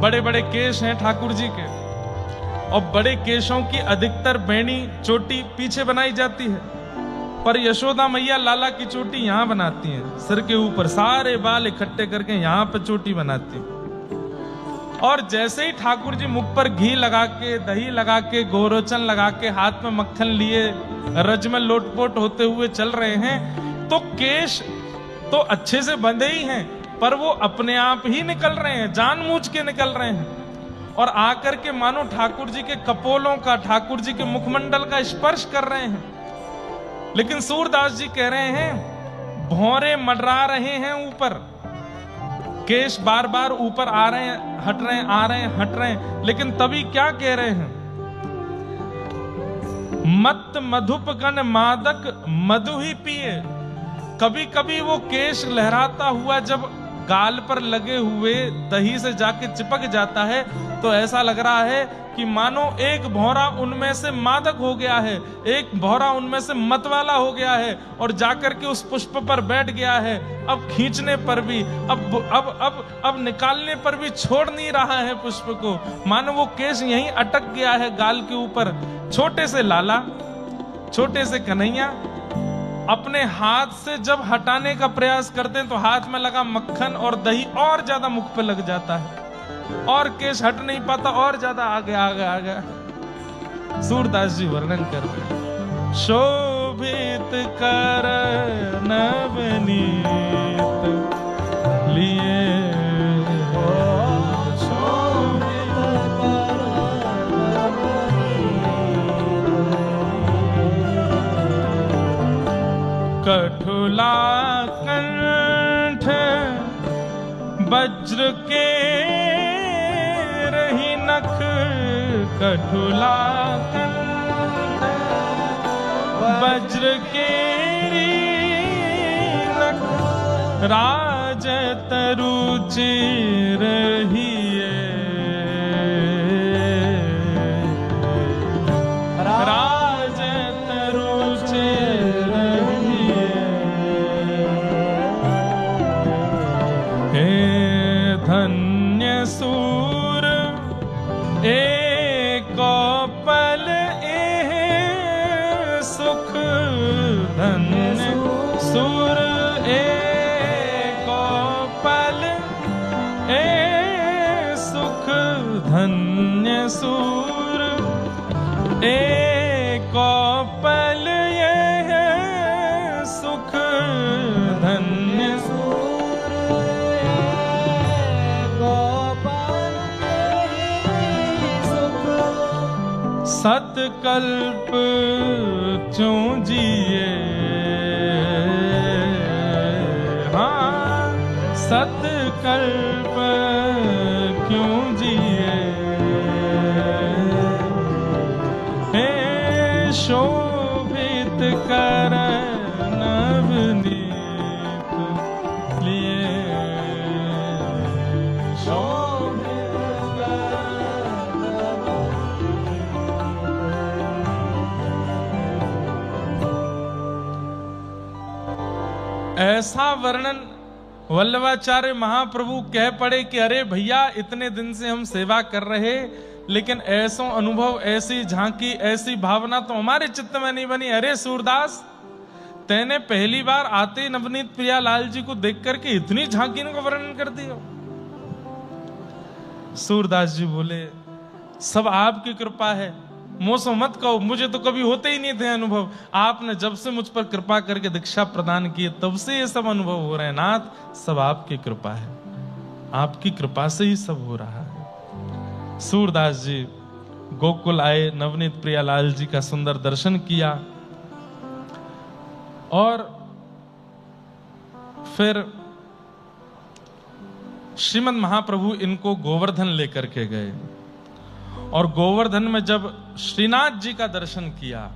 बड़े बड़े केश हैं ठाकुर जी के, और बड़े केशों की अधिकतर बेणी चोटी पीछे बनाई जाती है, पर यशोदा मैया लाला की चोटी यहां बनाती हैं, सिर के ऊपर सारे बाल इकट्ठे करके यहां पे चोटी बनाती हैं। और जैसे ही ठाकुर जी मुख पर घी लगा के, दही लगा के, गोरोचन लगा के, हाथ में मक्खन लिए रज में लोटपोट होते हुए चल रहे हैं, तो केश तो अच्छे से बंधे ही हैं, पर वो अपने आप ही निकल रहे हैं, जानबूझ के निकल रहे हैं, और आकर के मानो ठाकुर जी के कपोलों का, ठाकुर जी के मुखमंडल का स्पर्श कर रहे हैं। लेकिन सूरदास जी कह रहे हैं भौरे मंडरा रहे हैं ऊपर, केश बार बार ऊपर आ रहे हैं, हट रहे हैं, आ रहे हैं, हट रहे हैं, लेकिन तभी क्या कह रहे हैं, मत मधुपगन मादक मधु ही पिए। कभी कभी वो केश लहराता हुआ जब गाल पर लगे हुए दही से जाके चिपक जाता है, तो ऐसा लग रहा है कि मानो एक भौरा उनमें से मादक हो गया है, एक भौरा उनमें से मतवाला हो गया है, और जाकर के उस पुष्प पर बैठ गया है। अब खींचने पर भी, अब निकालने पर भी छोड़ नहीं रहा है पुष्प को, मानो वो केश यहीं अटक गया है गाल के ऊपर। छोटे से लाला, छोटे से कन्हैया अपने हाथ से जब हटाने का प्रयास करते हैं, तो हाथ में लगा मक्खन और दही और ज्यादा मुख पे लग जाता है, और केश हट नहीं पाता, और ज्यादा आगे आगे आगे। सूरदास जी वर्णन कर रहे हैं, शोभित कर नवनीत लिए, शोभित कर कठुला कंठ वज्र के रही नख, कठुला कंठ वज्र के नख, राज तरुचि रहिए, राज तरुचि रहिए। हे धन्य सूर एक पल एह सुख, धन्य सूर एक पल ए सुख, धन्य सूर एक पल ये सुख, धन्य सूर एक पल सुख, सतकल्प क्यों जिए, हाँ सतकल्प क्यों जिए। हे शोभित कर नवनीत लिए, शोभित कर नवनीत। ऐसा वर्णन वल्लभाचार्य महाप्रभु कह पड़े कि अरे भैया, इतने दिन से हम सेवा कर रहे, लेकिन ऐसा अनुभव, ऐसी झांकी, ऐसी भावना तो हमारे चित्त में नहीं बनी। अरे सूरदास, तैने पहली बार आते नवनीत प्रियालाल जी को देख करके इतनी झांकी को वर्णन कर दिया। सूरदास जी बोले, सब आपकी कृपा है, मुझसे मत कहो, मुझे तो कभी होते ही नहीं थे अनुभव। आपने जब से मुझ पर कृपा करके दीक्षा प्रदान की, तब से ये सब अनुभव हो रहे हैं। नाथ, सब आपकी कृपा है, आपकी कृपा से ही सब हो रहा है। सूरदास जी गोकुल आए, नवनीत प्रियालाल जी का सुंदर दर्शन किया, और फिर श्रीमद महाप्रभु इनको गोवर्धन लेकर के गए, और गोवर्धन में जब श्रीनाथ जी का दर्शन किया,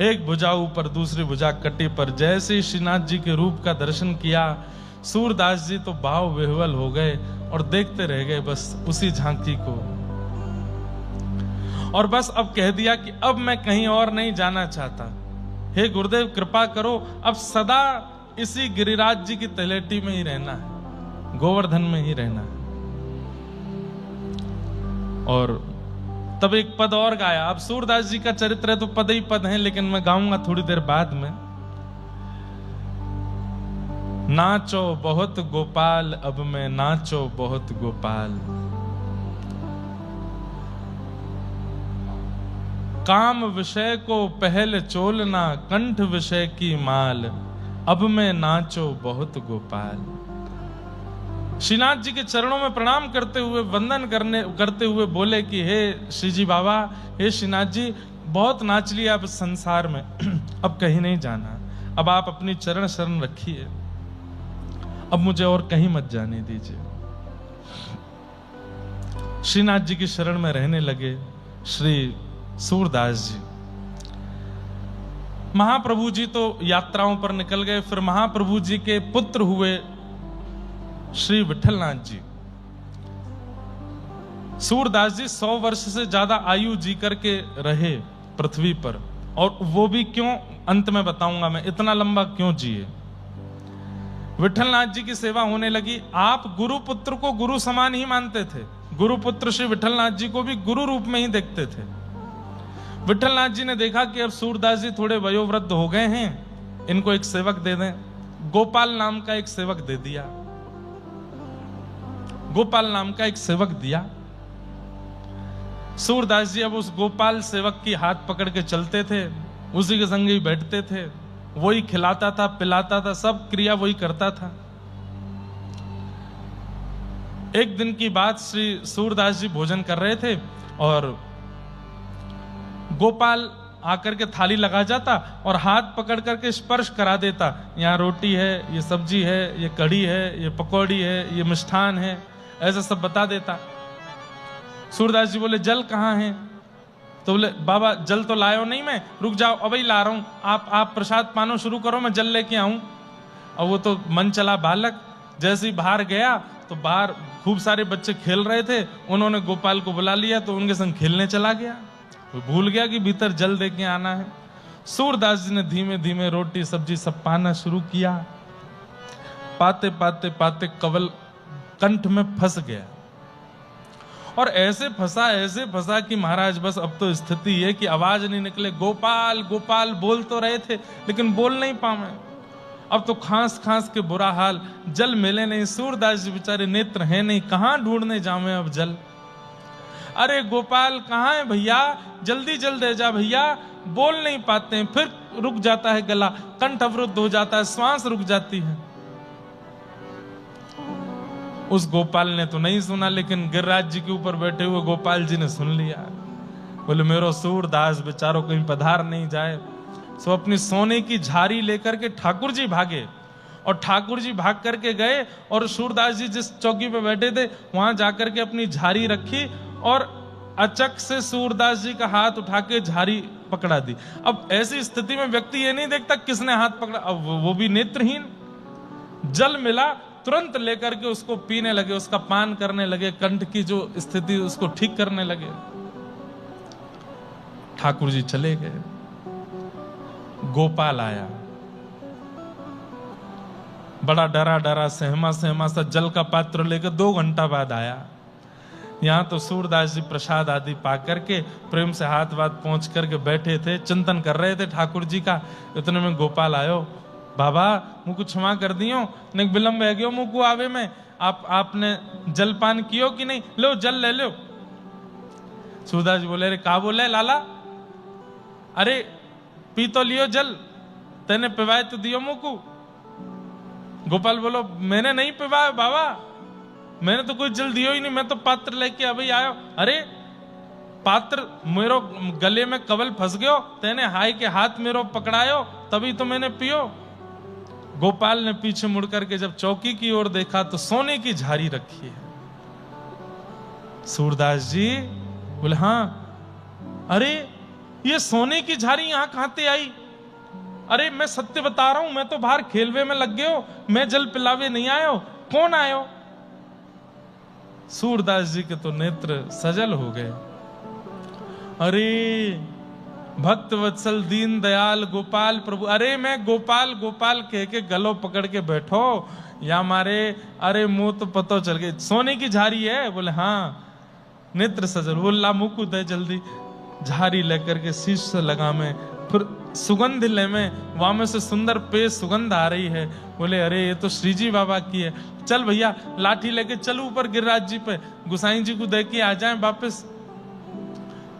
एक भुजा ऊपर दूसरी भुजा कटी पर, जैसे ही श्रीनाथ जी के रूप का दर्शन किया, सूरदास जी तो भाव विह्वल हो गए और देखते रह गए बस उसी झांकी को। और बस अब कह दिया कि अब मैं कहीं और नहीं जाना चाहता, हे गुरुदेव कृपा करो, अब सदा इसी गिरिराज जी की तलेटी में ही रहना है, गोवर्धन में ही रहना है। और तब एक पद और गाया। अब सूरदास जी का चरित्र है तो पद ही पद हैं, लेकिन मैं गाऊंगा थोड़ी देर बाद में। नाचो बहुत गोपाल अब मैं नाचो बहुत गोपाल, काम विषय को पहल चोलना कंठ विषय की माल, अब मैं नाचो बहुत गोपाल। श्रीनाथ जी के चरणों में प्रणाम करते हुए वंदन करते हुए बोले कि हे श्री जी बाबा, हे श्रीनाथ जी, बहुत नाच लिया अब संसार में, अब कहीं नहीं जाना, अब आप अपनी चरण शरण रखिए, अब मुझे और कहीं मत जाने दीजिए। श्रीनाथ जी की शरण में रहने लगे श्री सूरदास जी। महाप्रभु जी तो यात्राओं पर निकल गए। फिर महाप्रभु जी के पुत्र हुए श्री विठलनाथ जी। सूरदास जी 100 वर्ष से ज्यादा आयु जी करके रहे पृथ्वी पर, और वो भी क्यों, अंत में बताऊंगा मैं इतना लंबा क्यों जिए। विठलनाथ जी की सेवा होने लगी। आप गुरु पुत्र को गुरु समान ही मानते थे। गुरु पुत्र श्री विठलनाथ जी को भी गुरु रूप में ही देखते थे। विठलनाथ जी ने देखा कि अब सूरदास जी थोड़े वयोवृद्ध हो गए हैं, इनको एक सेवक दे दें। गोपाल नाम का एक सेवक दे दिया। गोपाल नाम का एक सेवक दिया। सूरदास जी अब उस गोपाल सेवक की हाथ पकड़ के चलते थे, उसी के संग ही बैठते थे, वही खिलाता था, पिलाता था, सब क्रिया वही करता था। एक दिन की बात, श्री सूरदास जी भोजन कर रहे थे और गोपाल आकर के थाली लगा जाता और हाथ पकड़ करके स्पर्श करा देता। यहाँ रोटी है, ये सब्जी है, ये कढ़ी है, ये पकौड़ी है, ये मिष्ठान है, ऐसा सब बता देता। सूरदास जी बोले जल कहाँ है? तो बोले बाबा जल तो लायो नहीं मैं, रुक जाओ अभी ला रहा हूं, आप प्रसाद पानो शुरू करो, मैं जल लेके आऊं। और वो तो मन चला बालक, जैसे ही बाहर गया तो बाहर खूब सारे बच्चे खेल रहे थे, उन्होंने गोपाल को बुला लिया तो उनके संग खेलने चला गया। वो भूल गया कि भीतर जल दे के आना है। सूरदास जी ने धीमे धीमे रोटी सब्जी सब पाना शुरू किया। पाते पाते पाते कवल कंठ में फंस गया, और ऐसे फंसा कि महाराज बस अब तो स्थिति है कि आवाज नहीं निकले। गोपाल गोपाल बोल तो रहे थे लेकिन बोल नहीं पाए। अब तो खांस खांस के बुरा हाल, जल मिले नहीं। सूरदास जी बेचारे नेत्र हैं नहीं, कहां ढूंढने जावे अब जल। अरे गोपाल कहाँ है भैया, जल्दी जल दे जा भैया। बोल नहीं पाते हैं, फिर रुक जाता है गला, कंठ अवरुद्ध हो जाता है, श्वास रुक जाती है। उस गोपाल ने तो नहीं सुना, लेकिन गिरिराज जी के ऊपर बैठे हुए गोपाल जी ने सुन लिया। बोले मेरो सूरदास बेचारो कहीं पधार नहीं जाए। सो अपनी सोने की झारी लेकर के ठाकुर जी भागे, और ठाकुर जी भाग करके गए और सूरदास जी जिस चौकी पे बैठे थे वहां जाकर के अपनी झारी रखी, और अचक से सूरदास जी का हाथ उठा के झारी पकड़ा दी। अब ऐसी स्थिति में व्यक्ति ये नहीं देखता किसने हाथ पकड़ा, अब वो भी नेत्रहीन। जल मिला, तुरंत लेकर के उसको पीने लगे, उसका पान करने लगे, कंठ की जो स्थिति उसको ठीक करने लगे। ठाकुर जी चले गए। गोपाल आया, बड़ा डरा डरा सहमा सा जल का पात्र लेकर 2 घंटा बाद आया। यहां तो सूरदास जी प्रसाद आदि पा करके प्रेम से हाथ पहुंच करके बैठे थे, चिंतन कर रहे थे ठाकुर जी का। इतने में गोपाल आयो, बाबा मुझको क्षमा कर दियो, नहीं विलंब है गयो मुझको आवे में, आपने जलपान कियो कि नहीं, लो जल ले लो। सूरदास जी बोले अरे का बोले लाला, अरे पी तो लियो जल, तेने पिवाए तो दियो मुझको। गोपाल बोलो मैंने नहीं पिवाया बाबा, मैंने तो कोई जल दियो ही नहीं, मैं तो पात्र लेके अभी आयो। अरे पात्र मेरो गले में कवल फंस गयो, तेने हाय के हाथ मेरो पकड़ायो तभी तो मैंने पियो। गोपाल ने पीछे मुड़ करके जब चौकी की ओर देखा तो सोने की झारी रखी है। सूरदास जी बोले हाँ, अरे ये सोने की झारी यहां कहां से आई? अरे मैं सत्य बता रहा हूं, मैं तो बाहर खेलवे में लग गयो, मैं जल पिलावे नहीं आयो, कौन आयो? सूरदास जी के तो नेत्र सजल हो गए। अरे भक्त वत्सल दीन दयाल गोपाल प्रभु, अरे मैं गोपाल गोपाल कह के गलो पकड़ के बैठो या मारे, अरे मुंह तो पतो चल गए, सोने की झारी है? बोले हाँ। नेत्र सजल, वो ला मुकुट है, जल्दी झाड़ी लेकर के शीश से लगा में, फिर सुगंध ले में, वहां में से सुंदर पे सुगंध आ रही है। बोले अरे ये तो श्री जी बाबा की है, चल भैया लाठी लेके चल ऊपर गिरिराज जी पे, गुसाई जी को दे के आ जाए वापस।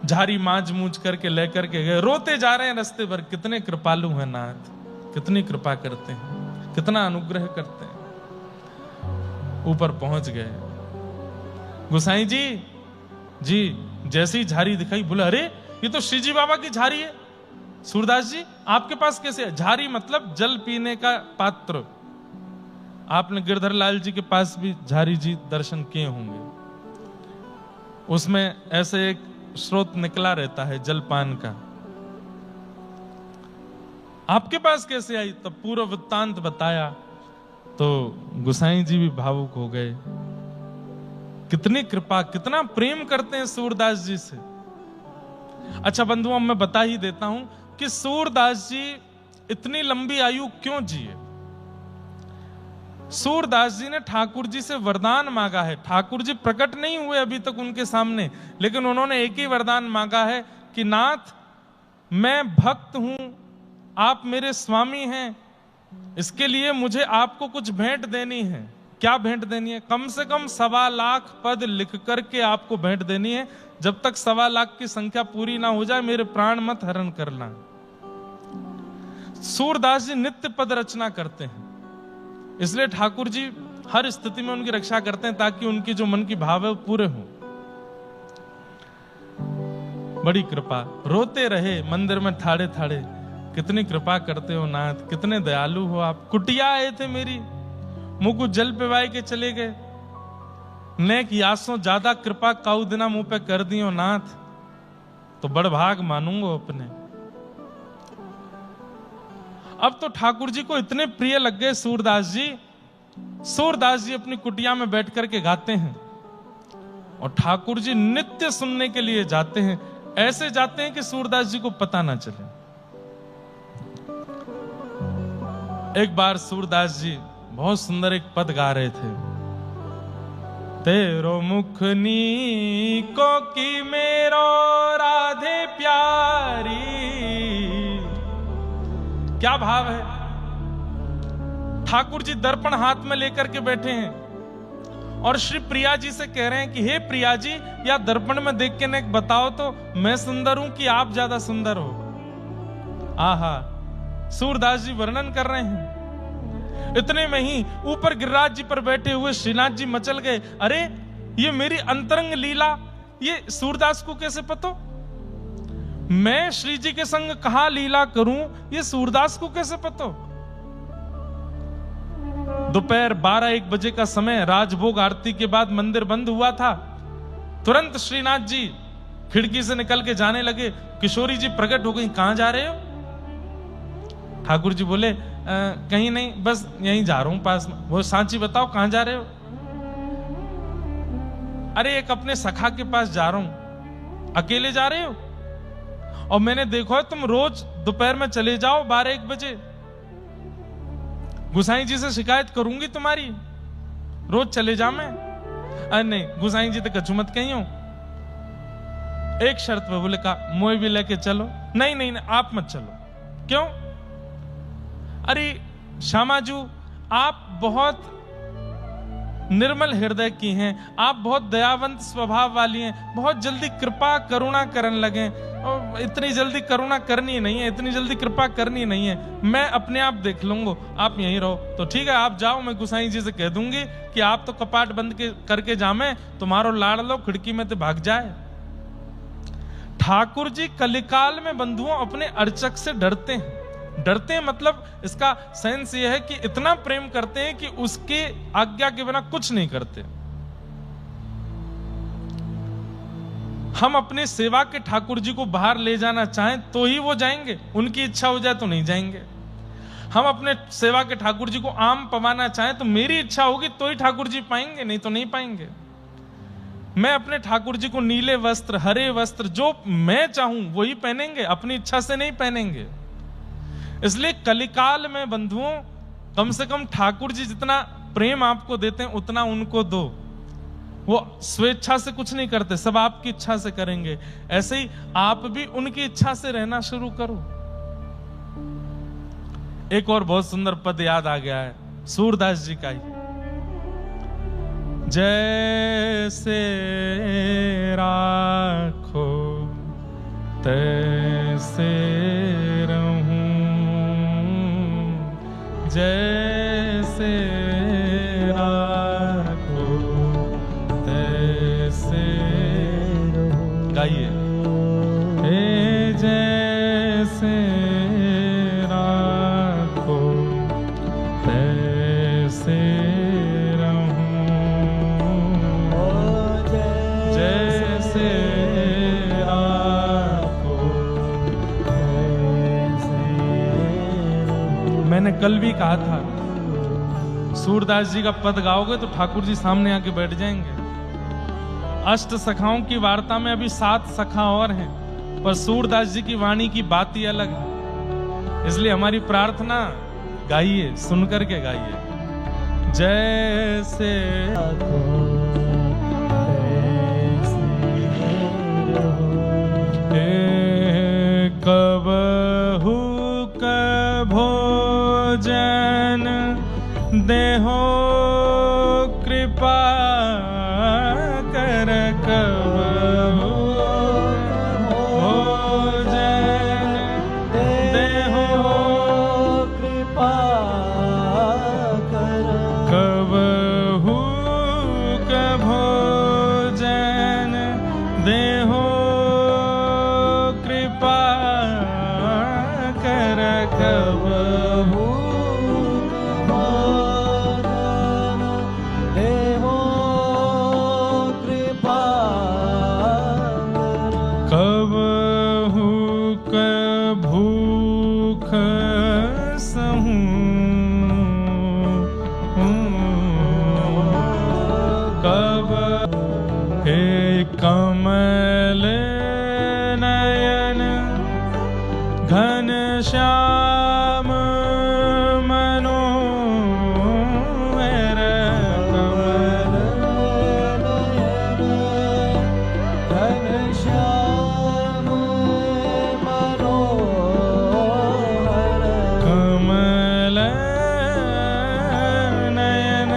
झाड़ी मांझ मूझ करके लेकर के गए, रोते जा रहे हैं रास्ते भर। कितने कृपालु हैं नाथ, कितनी कृपा करते हैं, कितना अनुग्रह करते हैं। ऊपर पहुंच गए, गुसाई जी जैसी झाड़ी दिखाई, बोले अरे ये तो श्री जी बाबा की झाड़ी है। सूरदास जी आपके पास कैसे है? झाड़ी मतलब जल पीने का पात्र। आपने गिरधर लाल जी के पास भी झाड़ी जी दर्शन किए होंगे, उसमें ऐसे एक स्रोत निकला रहता है जलपान का। आपके पास कैसे आई? तब पूरा वृत्तांत बताया तो गुसाई जी भी भावुक हो गए। कितनी कृपा, कितना प्रेम करते हैं सूरदास जी से। अच्छा बंधुओं, मैं बता ही देता हूं कि सूरदास जी इतनी लंबी आयु क्यों जिए। सूरदास जी ने ठाकुर जी से वरदान मांगा है। ठाकुर जी प्रकट नहीं हुए अभी तक उनके सामने, लेकिन उन्होंने एक ही वरदान मांगा है कि नाथ मैं भक्त हूं, आप मेरे स्वामी हैं, इसके लिए मुझे आपको कुछ भेंट देनी है। क्या भेंट देनी है? कम से कम 1.25 लाख पद लिख करके आपको भेंट देनी है। जब तक 1.25 लाख की संख्या पूरी ना हो जाए मेरे प्राण मत हरण करना। सूरदास जी नित्य पद रचना करते हैं, इसलिए ठाकुर जी हर स्थिति में उनकी रक्षा करते हैं ताकि उनकी जो मन की भाव है वो पूरे हो। बड़ी कृपा, रोते रहे मंदिर में ठाड़े ठाड़े। कितनी कृपा करते हो नाथ, कितने दयालु हो आप। कुटिया आए थे मेरी, मुंह को जल पिवाए के चले गए। नेक यासों ज्यादा कृपा काऊ दिना मुंह पे कर दियो नाथ, तो बड़ भाग मानूंगा अपने। अब तो ठाकुर जी को इतने प्रिय लग गए सूरदास जी। सूरदास जी अपनी कुटिया में बैठ करके गाते हैं और ठाकुर जी नित्य सुनने के लिए जाते हैं। ऐसे जाते हैं कि सूरदास जी को पता ना चले। एक बार सूरदास जी बहुत सुंदर एक पद गा रहे थे। तेरो मुख नीको की मेरो राधे प्यारी। क्या भाव है? ठाकुर जी दर्पण हाथ में लेकर के बैठे हैं और श्री प्रिया जी से कह रहे हैं कि हे प्रिया जी, या दर्पण में देख के न बताओ तो मैं सुंदर हूं कि आप ज्यादा सुंदर हो। आहा, सूरदास जी वर्णन कर रहे हैं। इतने में ही ऊपर गिरिराज जी पर बैठे हुए श्रीनाथ जी मचल गए। अरे ये मेरी अंतरंग लीला, ये सूरदास को कैसे पता? मैं श्री जी के संग कहां लीला करूं, ये सूरदास को कैसे पता? दोपहर 12-1 बजे का समय, राजभोग आरती के बाद मंदिर बंद हुआ था। तुरंत श्रीनाथ जी खिड़की से निकल के जाने लगे। किशोरी जी प्रकट हो गई, कहां जा रहे हो? ठाकुर जी बोले कहीं नहीं, बस यहीं जा रहा हूं पास में। वो सांची बताओ कहां जा रहे हो? अरे एक अपने सखा के पास जा रहा हूं। अकेले जा रहे हो? और मैंने देखो है तुम रोज दोपहर में चले जाओ 12-1 बजे। गुसाई जी से शिकायत करूंगी तुम्हारी, रोज चले जा। मैं अरे नहीं गुसाई जी तो कछु मत कही हो। एक शर्त पे बोले कहा मोए भी लेके चलो। नहीं नहीं आप मत चलो। क्यों? अरे श्यामाजू आप बहुत निर्मल हृदय की हैं, आप बहुत दयावंत स्वभाव वाली हैं, बहुत जल्दी कृपा करुणा करने लगे। और इतनी जल्दी करुणा करनी नहीं है, इतनी जल्दी कृपा करनी नहीं है, मैं अपने आप देख लूंगा, आप यहीं रहो। तो ठीक है आप जाओ, मैं गुसाई जी से कह दूंगी कि आप तो कपाट बंद करके जामे, तुम्हारो लाड़ लो खिड़की में तो भाग जाए। ठाकुर जी कलिकाल में बंधुओं अपने अर्चक से डरते हैं। डरते हैं मतलब इसका सेंस यह है कि इतना प्रेम करते हैं कि उसके आज्ञा के बिना कुछ नहीं करते। हम अपने सेवा के ठाकुर जी को बाहर ले जाना चाहें तो ही वो जाएंगे, उनकी इच्छा हो जाए तो नहीं जाएंगे। हम अपने सेवा के ठाकुर जी को आम पवाना चाहें तो मेरी इच्छा होगी तो ही ठाकुर जी पाएंगे, नहीं तो नहीं पाएंगे। मैं अपने ठाकुर जी को नीले वस्त्र, हरे वस्त्र, जो मैं चाहूं वही पहनेंगे, अपनी इच्छा से नहीं पहनेंगे। इसलिए कलिकाल में बंधुओं कम से कम ठाकुर जी जितना प्रेम आपको देते हैं उतना उनको दो। वो स्वेच्छा से कुछ नहीं करते, सब आपकी इच्छा से करेंगे। ऐसे ही आप भी उनकी इच्छा से रहना शुरू करो। एक और बहुत सुंदर पद याद आ गया है सूरदास जी का ही, जैसे राखो तैसे रहूं, जैसे राखो तैसे रहूं। गाइए, जैसे राखो तैसे रहूं, जैसे राखो तैसे रहूं। मैंने कल भी कहा था, सूरदास जी का पद गाओगे तो ठाकुर जी सामने आके बैठ जाएंगे। अष्ट सखाओं की वार्ता में अभी 7 सखा और हैं, पर सूरदास जी की वाणी की बात ही अलग है। इसलिए हमारी प्रार्थना, गाइए, सुनकर के गाइए, जैसे कबहु भोजन देहो कृपा कर, कबहु भोजन देहो कृपा कर, कबहु भोजन देहो कृपा कर, कबहु भूख सहूं, कब हे कमल नयन घन श्याम मनोहर, कमल नयन घन श्याम मनोहर, कमल नयन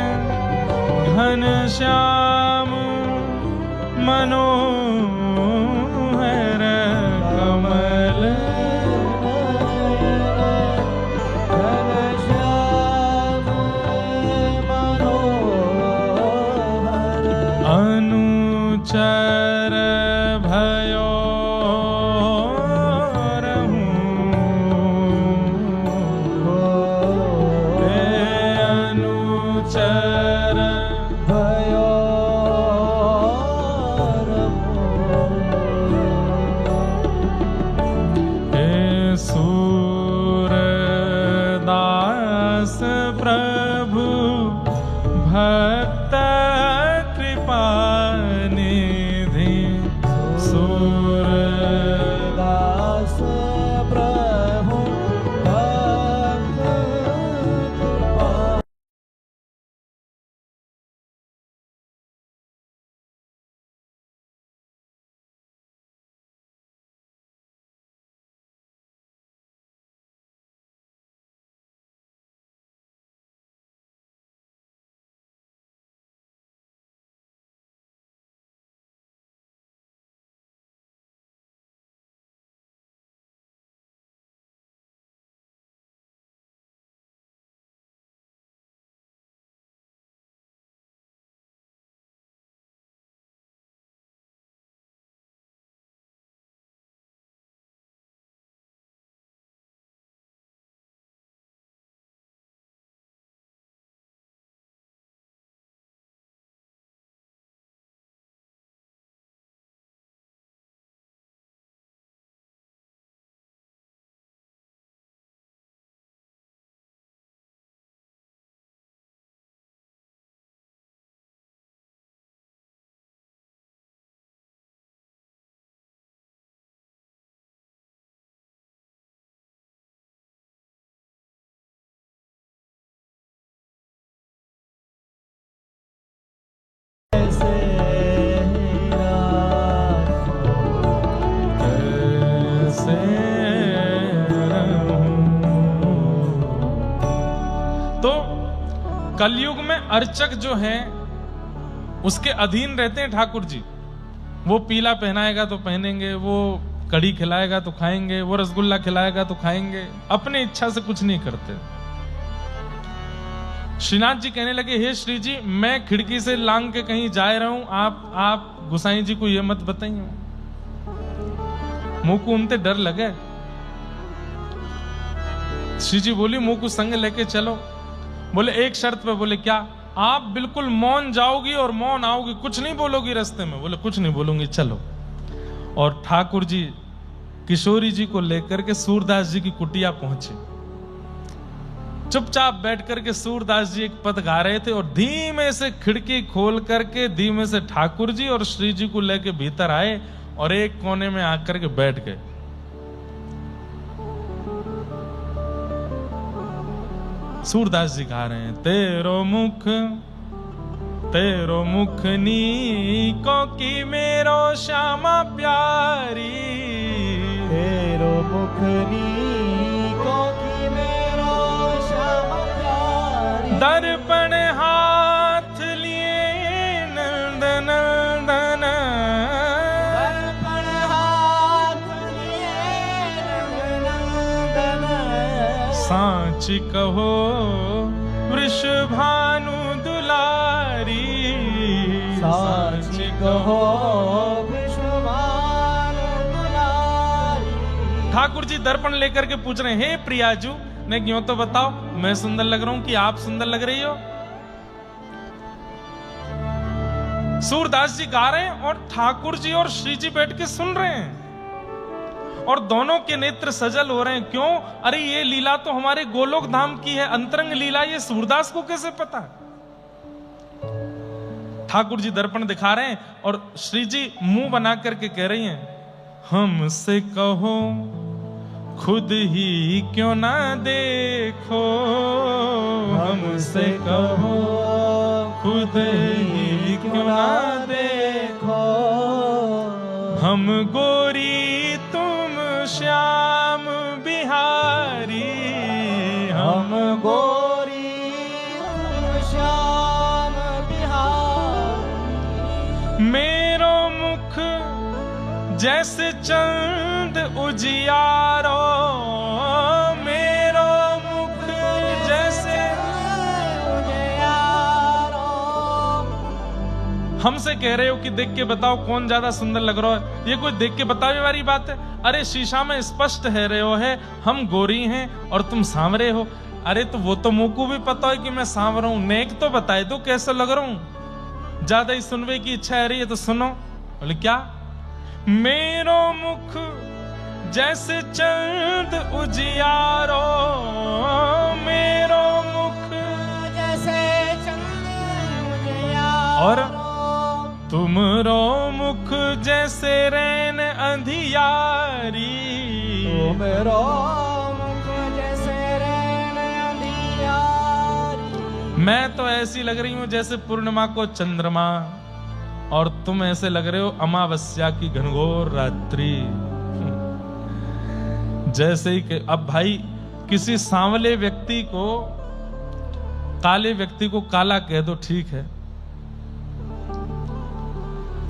घन श्याम मनोहर, कमल घन श्याम मनोहर, अनुचर भयो अनुचर भयो सूरदास प्रभु भक्त कृपा निधि, कलयुग में अर्चक जो है उसके अधीन रहते हैं ठाकुर जी। वो पीला पहनाएगा तो पहनेंगे, वो कड़ी खिलाएगा तो खाएंगे, वो रसगुल्ला खिलाएगा तो खाएंगे, अपनी इच्छा से कुछ नहीं करते। श्रीनाथ जी कहने लगे, हे श्री जी, मैं खिड़की से लांग के कहीं जा रहा हूं, आप गोसाई जी को ये मत बताइए। मुंह को उनते डर लगे। श्री जी बोली, मुंह को संग लेके चलो। बोले एक शर्त पे। बोले क्या? आप बिल्कुल मौन जाओगी और मौन आओगी, कुछ नहीं बोलोगी रास्ते में। बोले कुछ नहीं बोलूंगी, चलो। और ठाकुर जी किशोरी जी को लेकर के सूरदास जी की कुटिया पहुंचे। चुपचाप बैठ करके सूरदास जी एक पद गा रहे थे और धीमे से खिड़की खोल करके धीमे से ठाकुर जी और श्री जी को लेके भीतर आए और एक कोने में आकर के बैठ गए। सूरदास जी गा रहे हैं, तेरो मुख नीको की मेरो श्यामा प्यारी, तेरो मुख नीको की मेरो श्यामा प्यारी। दर्पण हाथ लिए नंदन नंदन, दर्पण हाथ लिए नंदन, सांच कहो वृषभानु दुलारी, सांच कहो वृषभानु दुलारी। ठाकुर जी दर्पण लेकर के पूछ रहे हैं, हे प्रियाजू, ने क्यों तो बताओ, मैं सुंदर लग रहा हूं कि आप सुंदर लग रही हो? सूरदास जी गा रहे हैं और ठाकुर जी और श्री जी बैठ के सुन रहे हैं और दोनों के नेत्र सजल हो रहे हैं। क्यों? अरे ये लीला तो हमारे गोलोक धाम की है, अंतरंग लीला, ये सूरदास को कैसे पता? ठाकुर जी दर्पण दिखा रहे हैं और श्री जी मुंह बना करके कह रही हैं, हमसे कहो खुद ही क्यों ना देखो, हमसे कहो खुद ही क्यों ना देखो, हम गोरी तुम श्याम बिहारी, हम गोरी तुम श्याम बिहारी। मेरो मुख जैसे चंद उजियारो, मेरो मुख जैसे उजियारो। हमसे कह रहे हो कि देख के बताओ कौन ज्यादा सुंदर लग रहा है, ये कोई देख के बतावे वाली बात है? अरे शीशा में स्पष्ट है रहे हो है, हम गोरी हैं और तुम सांवरे हो। अरे तो वो तो मुंह को भी पता है कि मैं सांवरा हूं, नेक तो बताए दो कैसे लग रहा हूं। ज्यादा ही सुनने की इच्छा है रही है तो सुनो। बोले क्या? मेरो मुख जैसे चंद उजियारो, मेरो मुख जैसे चंद उजियारो। और तुमरो मुख जैसे रैन अंधियारी, तुमरो मुख जैसे रैन अंधियारी। मैं तो ऐसी लग रही हूं जैसे पूर्णिमा को चंद्रमा, और तुम ऐसे लग रहे हो अमावस्या की घनघोर रात्रि। जैसे ही अब भाई किसी सांवले व्यक्ति को, काले व्यक्ति को काला कह दो ठीक है,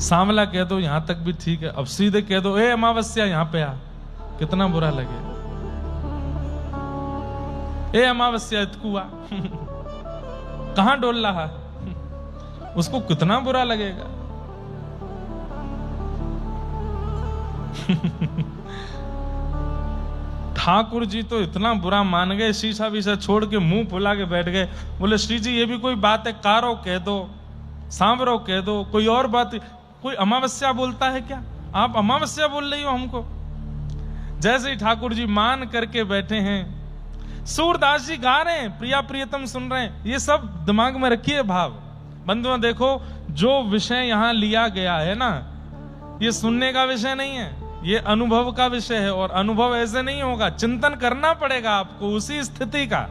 सांवला कह दो यहां तक भी ठीक है, अब सीधे कह दो ए अमावस्या यहां पे आ, कितना बुरा लगे। ए अमावस्या इतकुआ कहां डोल रहा, उसको कितना बुरा लगेगा। ठाकुर जी तो इतना बुरा मान गए, शीशा वीशा छोड़ के मुंह फुला के बैठ गए। बोले श्री जी ये भी कोई बात है, कारो कह दो, सांवरो कह दो, कोई और बात। कोई अमावस्या बोलता है क्या? आप अमावस्या बोल रही हो हमको। जैसे ही ठाकुर जी मान करके बैठे हैं, सूरदास जी गा रहे हैं, प्रिया प्रियतम सुन रहे हैं। ये सब दिमाग में रखिए भाव। बंधुओं देखो, जो विषय यहां लिया गया है ना, ये सुनने का विषय नहीं है, ये अनुभव का विषय है। और अनुभव ऐसे नहीं होगा, चिंतन करना पड़ेगा आपको उसी स्थिति का।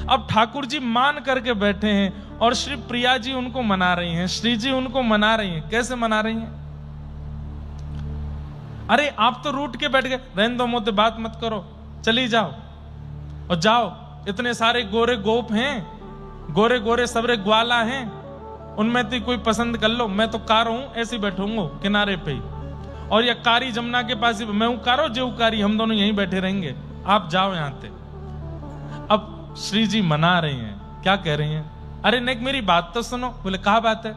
अब ठाकुर जी मान करके बैठे हैं और श्री प्रिया जी उनको मना रही हैं, श्री जी उनको मना रही हैं। कैसे मना रही हैं? अरे आप तो रूठ के बैठ गए, रहने दो मोते, बात मत करो, चली जाओ और जाओ, इतने सारे गोरे गोप हैं, गोरे गोरे सबरे ग्वाला हैं, उनमें तो कोई पसंद कर लो, मैं तो कार हूं, ऐसे बैठूंगा किनारे पे ही, और या कारी जमुना के पास ही, मैं हूं कारो जो कारी, हम दोनों यहीं बैठे रहेंगे, आप जाओ यहां से। अब श्री जी मना रही हैं, क्या कह रही हैं? अरे नेक मेरी बात तो सुनो। बोले कहा बात है?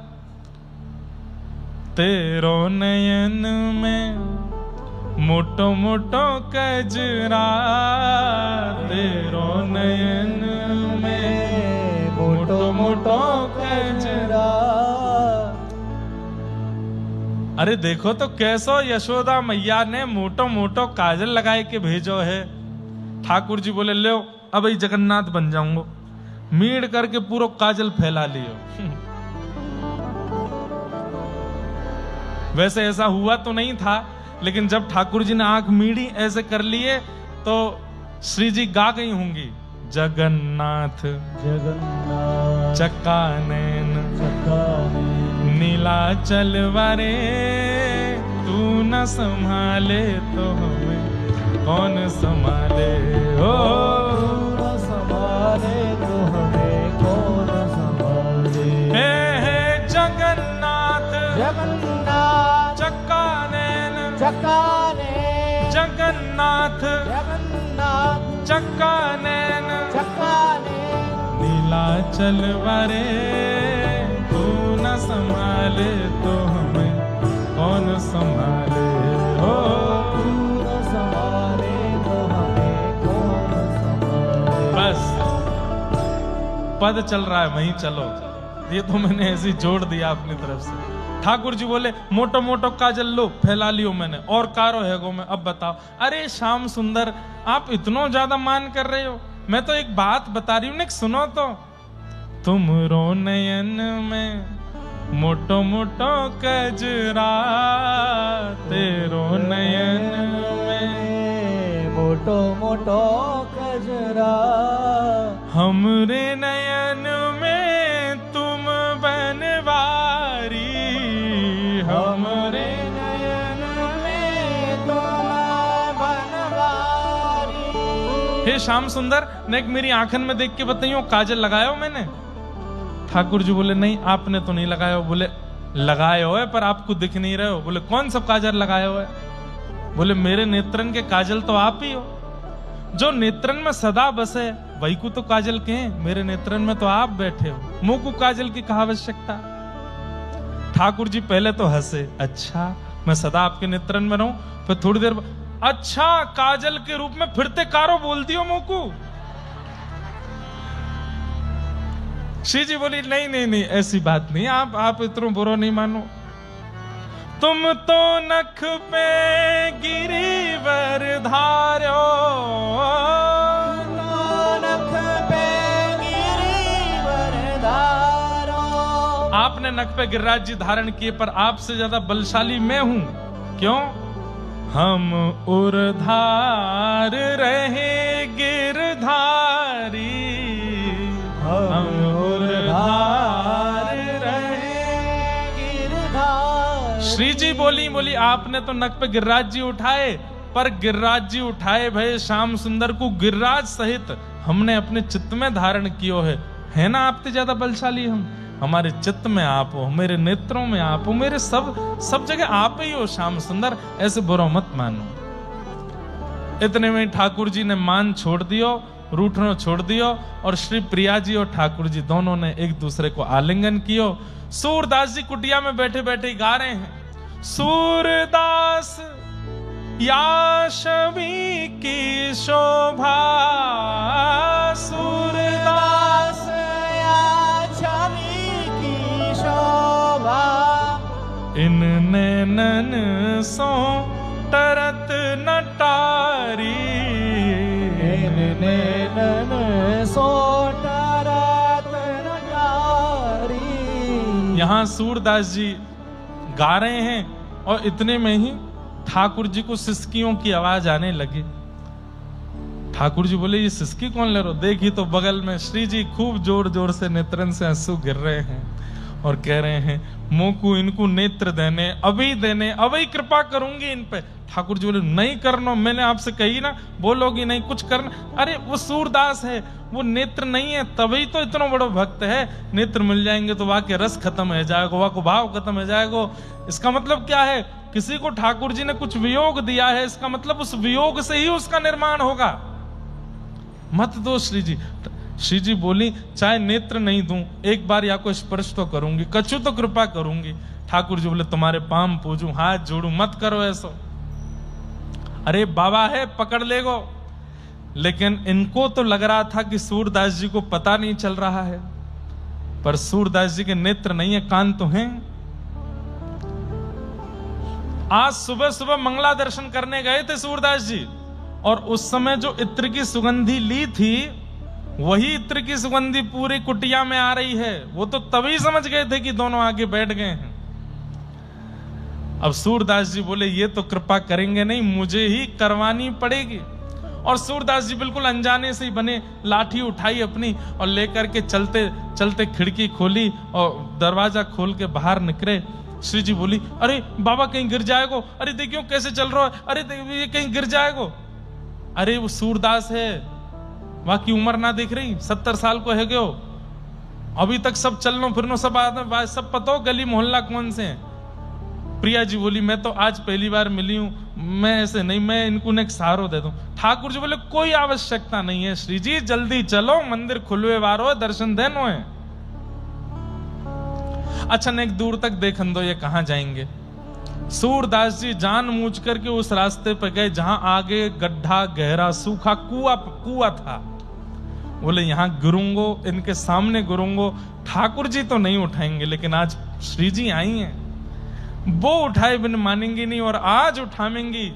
तेरो नयन में मोटो मोटो कजरा, तेरो नयन में मोटो मोटो कजरा। अरे देखो तो कैसो यशोदा मैया ने मोटो मोटो काजल लगाए के भेजो है। ठाकुर जी बोले लो अब ही जगन्नाथ बन जाऊंगा, मीड़ करके पूरा काजल फैला लियो। वैसे ऐसा हुआ तो नहीं था, लेकिन जब ठाकुर जी ने आंख मीड़ी ऐसे कर लिए तो श्री जी गा गई होंगी, जगन्नाथ जगन्नाथ चक्कानैन चक्कानैन नीलाचल वारे, तू न संभाले तो हमें कौन संभाले। हो संभाले तो हमें कौन संभाले। हे जगन्नाथ जगन्नाथ चक्कानैन चक्कानैन जगन्नाथ जगन्नाथ चक्कानैन चक्कानैन नीलाचल वारे, तू न संभाले तो हमें कौन संभाले। हो न संभाले तो हमें कौन संभाले। बस पद चल रहा है, वहीं चलो, ये तो मैंने ऐसे जोड़ दिया अपनी तरफ से। ठाकुर जी बोले मोटो मोटो काजल लो फैला लियो मैंने, और कारो है गो में, अब बताओ। अरे श्याम सुंदर आप इतना ज्यादा मान कर रहे हो, मैं तो एक बात बता रही हूं, सुनो तो। तुमरो नयन में मोटो मोटो कजरा, तेरो नयन में मोटो मोटो कजरा, हमरे नयन में तुम बनवारी, हमरे नयन में तुम बनवारी। हे श्याम सुंदर ने मेरी आंखन में देख के बताइयो काजल लगायो मैंने? ठाकुर जी बोले नहीं आपने तो नहीं लगाया। बोले लगाए हो है पर आपको दिख नहीं रहे हो। बोले कौन सा काजल लगाए हो है? बोले मेरे नेत्रन के काजल तो आप ही हो, जो नेत्रन में सदा बसे वही को तो काजल के हैं, मेरे नेत्रन में तो आप बैठे हो, मुंह को काजल की कहा आवश्यकता। ठाकुर जी पहले तो हंसे, अच्छा मैं सदा आपके नेत्रन में रहूं, फिर थोड़ी देर अच्छा काजल के रूप में फिरते कारो बोल दियो मुंह को। श्री जी बोली नहीं नहीं नहीं ऐसी बात नहीं, आप इतना बुरा नहीं मानो। तुम तो नख पे गिरिवर धार्यो, नख पे गिरिवर धारो। आपने नख पे गिरिराज जी धारण किए, पर आपसे ज्यादा बलशाली मैं हूं। क्यों? हम उर्धार रहे गिरधारी, हम उर्धार रहे गिरधारी। श्री जी बोली आपने तो नख पे गिरिराज जी उठाए, पर गिरिराज जी उठाए भय श्याम सुंदर को गिरिराज सहित हमने अपने चित्त में धारण कियो है ना आपसे ज्यादा बलशाली हम। हमारे चित्त में आप हो, मेरे नेत्रों में आप हो, मेरे सब जगह आप ही हो श्याम सुंदर, ऐसे बुरा मत मानो। इतने में ठाकुर जी ने मान छोड़ दियो, रूठनो छोड़ दियो, और श्री प्रिया जी और ठाकुर जी दोनों ने एक दूसरे को आलिंगन कियो। सूरदास जी कुटिया में बैठे बैठे गा रहे हैं, सूरदास या छवि की शोभा, सूरदास या छवि की शोभा, इन नैनन सो तरत नटारी, इन नैनन सो तरत नटारी। यहां सूरदास जी गा रहे हैं और इतने में ही ठाकुर जी को सिसकियों की आवाज आने लगी। ठाकुर जी बोले ये सिसकी कौन ले रहे हो? देखी तो बगल में श्री जी खूब जोर जोर से नेत्रन से आंसू गिर रहे हैं, और कह रहे हैं मोकू इनको नेत्र देने, अभी कृपा करूंगी इन पे। ठाकुर जी बोले नहीं करना, मैंने आपसे कही ना, बोलोगी नहीं कुछ करना। अरे वो सूरदास है, वो नेत्र नहीं है, तभी तो इतना बड़ा भक्त है। नेत्र मिल जाएंगे तो वहां के रस खत्म हो जाएगा, वहां को भाव खत्म हो जाएगा। इसका मतलब क्या है? किसी को ठाकुर जी ने कुछ वियोग दिया है, इसका मतलब उस वियोग से ही उसका निर्माण होगा। मत दो श्री जी। श्री जी बोली चाहे नेत्र नहीं दूं, एक बार या को स्पर्श तो करूंगी, कछु तो कृपा करूंगी। ठाकुर जी बोले तुम्हारे पांव पूजूं, हाथ जोड़ूं, मत करो ऐसा। अरे बाबा है, पकड़ लेगो। लेकिन इनको तो लग रहा था कि सूरदास जी को पता नहीं चल रहा है, पर सूरदास जी के नेत्र नहीं है, कान तो हैं। आज सुबह सुबह मंगला दर्शन करने गए थे सूरदास जी, और उस समय जो इत्र की सुगंधी ली थी, वही इत्र की सुगंधी पूरी कुटिया में आ रही है। वो तो तभी समझ गए थे कि दोनों आगे बैठ गए हैं। अब सूरदास जी बोले ये तो कृपा करेंगे नहीं, मुझे ही करवानी पड़ेगी। और सूरदास जी बिल्कुल अनजाने से ही बने, लाठी उठाई अपनी और लेकर के चलते चलते खिड़की खोली और दरवाजा खोल के बाहर निकले। श्री जी बोली अरे बाबा कहीं गिर जाएगो, अरे देखियो कैसे चल रहा है, अरे ये कहीं गिर जाएगो। अरे वो सूरदास है, वहां की उम्र ना देख रही, 70 साल को है गयो, अभी तक सब चलनो फिरनो सब आदमी सब पता हो गली मोहल्ला कौन से हैं। प्रिया जी बोली मैं तो आज पहली बार मिली हूं, मैं ऐसे नहीं, मैं इनको एक सहारो दे दूं। ठाकुर जी बोले कोई आवश्यकता नहीं है श्री जी, जल्दी चलो, मंदिर खुलवे वारो दर्शन देनो है। अच्छा न एक दूर तक देखन दो, ये कहां जाएंगे। सूरदास जी जानबूझ करके उस रास्ते पर गए जहां आगे गड्ढा गहरा सूखा कुआ था। बोले यहां गिरूंगो, इनके सामने गिरूंगो, ठाकुर जी तो नहीं उठाएंगे, लेकिन आज श्री जी आई हैं, वो उठाए बिन मानेंगी नहीं, और आज उठाएंगी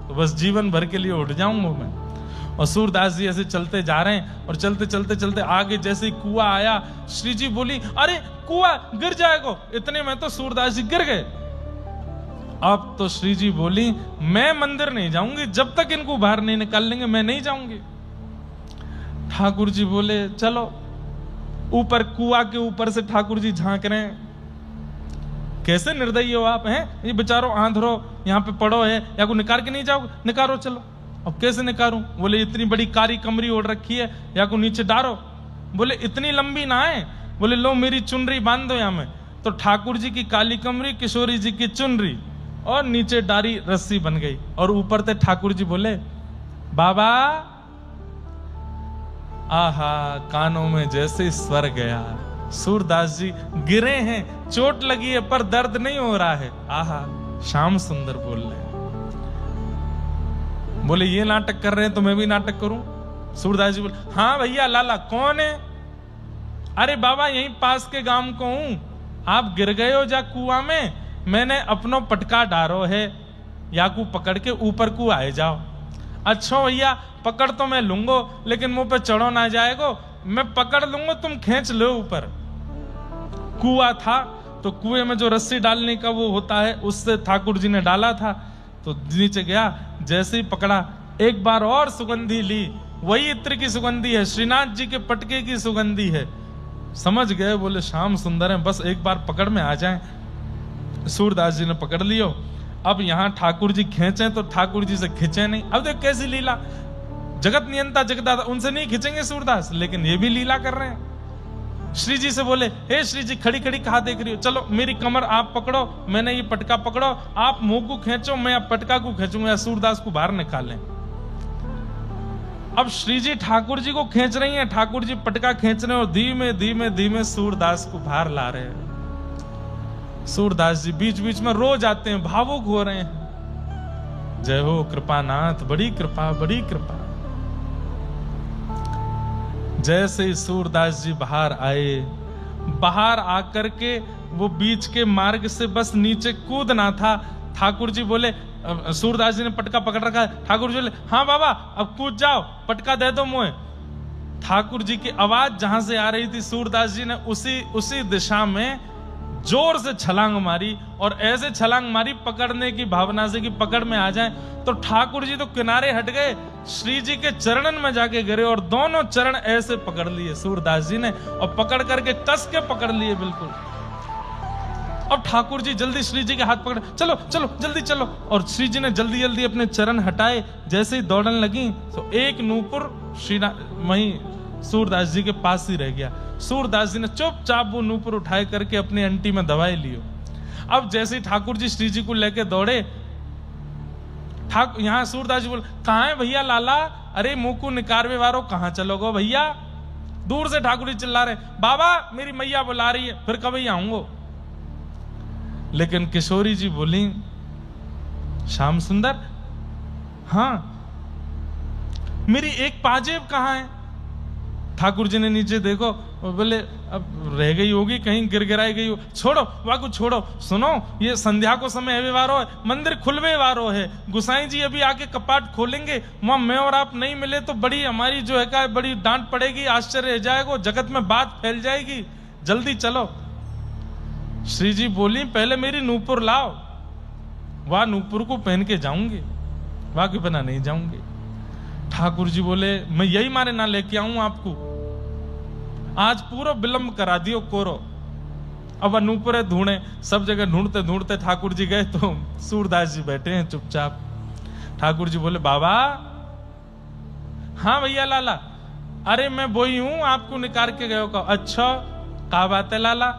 तो बस जीवन भर के लिए उठ जाऊंगा मैं। और सूरदास जी ऐसे चलते जा रहे हैं, और चलते चलते चलते आगे जैसे ही कुआं आया, श्री जी बोली अरे कुआं गिर जाएगा। इतने में तो सूरदास जी गिर गए। अब तो श्री जी बोली मैं मंदिर नहीं जाऊंगी, जब तक इनको बाहर नहीं निकाल लेंगे मैं नहीं जाऊंगी। ठाकुर जी बोले चलो। ऊपर कुआं के ऊपर से ठाकुर जी झांक रहे हैं। कैसे निर्दयी हो आप हैं, ये बेचारो आंधरो यहाँ पे पड़ो है, या को निकाल के नहीं जाओगे, निकालो चलो। अब कैसे निकालूं? बोले इतनी बड़ी कारी कमरी ओढ़ रखी है, या को नीचे डारो। बोले इतनी लंबी ना है। बोले लो मेरी चुनरी बांध दो यहाँ में। तो ठाकुर जी की काली कमरी, किशोरी जी की चुनरी, और नीचे डारी रस्सी बन गई, और ऊपर से ठाकुर जी बोले बाबा। आहा, कानों में जैसे स्वर गया। सूरदास जी गिरे हैं, चोट लगी है, पर दर्द नहीं हो रहा है। आहा, श्याम सुंदर बोल रहे हैं। बोले ये नाटक कर रहे हैं तो मैं भी नाटक करूं। सूरदास जी बोले हाँ भैया, लाला कौन है? अरे बाबा यहीं पास के गांव को हूं, आप गिर गए हो जा कुआं में, मैंने अपनो पटका डारो है, या को पकड़ के ऊपर को आए जाओ। अच्छा भैया पकड़ तो मैं लूंगो, लेकिन मुंह पे चढ़ो ना जाएगो, मैं पकड़ लूंगा, तुम खींच लो ऊपर। कुआं था तो कुएं में जो रस्सी डालने का वो होता है, उससे ठाकुर जी ने डाला था, तो नीचे गया, जैसे ही पकड़ा, एक बार और सुगंधी ली, वही इत्र की सुगंधी है, श्रीनाथ जी के पटके की सुगंधी है। समझ गए, बोले श्याम सुंदर है, बस एक बार पकड़ में आ जाए। सूरदास जी ने पकड़ लियो। अब यहां ठाकुर जी खींचे तो ठाकुर जी से खींचे नहीं। अब देख कैसी लीला, जगत नियंता जगदाता, उनसे नहीं खींचेंगे सूरदास, लेकिन ये भी लीला कर रहे हैं। श्री जी से बोले हे श्री जी, खड़ी खड़ी कहां देख रही हो, चलो मेरी कमर आप पकड़ो, मैंने ये पटका पकड़ो, आप मुंह को खींचो, मैं पटका को खींचूंगा, या सूरदास को बाहर निकालें। अब श्री जी ठाकुर जी को खींच रही हैं, ठाकुर जी पटका खींच रहे हैं, और धीमे धीमे धीमे सूरदास को बाहर ला रहे हैं। सूरदास जी बीच बीच में रो जाते हैं, भावुक हो रहे हैं। जय हो कृपानाथ, बड़ी कृपा, बड़ी कृपा। जैसे ही सूरदास जी बाहर आए, बाहर आकर के वो बीच के मार्ग से बस नीचे कूदना था। ठाकुर जी बोले, सूरदास जी ने पटका पकड़ रखा है, ठाकुर जी बोले हाँ बाबा अब कूद जाओ, पटका दे दो मुझे। ठाकुर जी की आवाज जहां से आ रही थी, सूरदास जी ने उसी दिशा में जोर से छलांग मारी और ऐसे छलांग मारी पकड़ने की भावना से कि पकड़ में आ जाए। तो ठाकुर जी तो किनारे हट गए, श्री जी के चरणन में जाके गिरे और दोनों चरण ऐसे पकड़ लिए सूरदास जी ने और पकड़ करके कस के पकड़ लिए बिल्कुल। अब ठाकुर जी जल्दी श्री जी के हाथ पकड़, चलो चलो जल्दी चलो। और श्री जी ने जल्दी जल्दी अपने चरण हटाए। जैसे ही दौड़ने लगी तो एक नूपुर श्री वहीं सूरदास जी के पास ही रह गया। सूरदास जी ने चुपचाप वो नूपुर उठाए करके अपनी अंटी में दबाए लियो। अब जैसे ही ठाकुर जी श्री जी को लेके दौड़े, यहां सूरदास जी बोले, कहां है भैया लाला? अरे मुंह को निकारवे वारो, कहां चलोगो भैया? दूर से ठाकुर जी चिल्ला रहे, बाबा मेरी मैया बुला रही है, फिर कभी आऊंगो। लेकिन किशोरी जी बोली, श्याम सुंदर, हां मेरी एक पाजेब कहां है? ठाकुर जी ने नीचे देखो, बोले अब रह गई होगी, कहीं गिर गिराई गई हो। छोड़ो वाकू छोड़ो, सुनो ये संध्या को समय है वारो है, मंदिर खुलवे वारो है, गुसाई जी अभी आके कपाट खोलेंगे, वहां मैं और आप नहीं मिले तो बड़ी हमारी जो है का बड़ी डांट पड़ेगी, आश्चर्य रह जाएगा, जगत में बात फैल जाएगी, जल्दी चलो। श्री जी बोली, पहले मेरी नूपुर लाओ, वह नूपुर को पहन के जाऊंगी, वह के बिना नहीं जाऊंगी। ठाकुर जी बोले, मैं यही मारे ना लेके आऊं आपको, आज पूरा विलंब करा दियो कोरो। अब नूपुर ढूंढे, सब जगह ढूंढते ढूंढते ठाकुर जी गए तो सूरदास जी बैठे हैं चुपचाप। ठाकुर जी बोले, बाबा। हाँ भैया लाला, अरे मैं बोई हूं, आपको निकाल के गयो का। अच्छा क्या बात है लाला?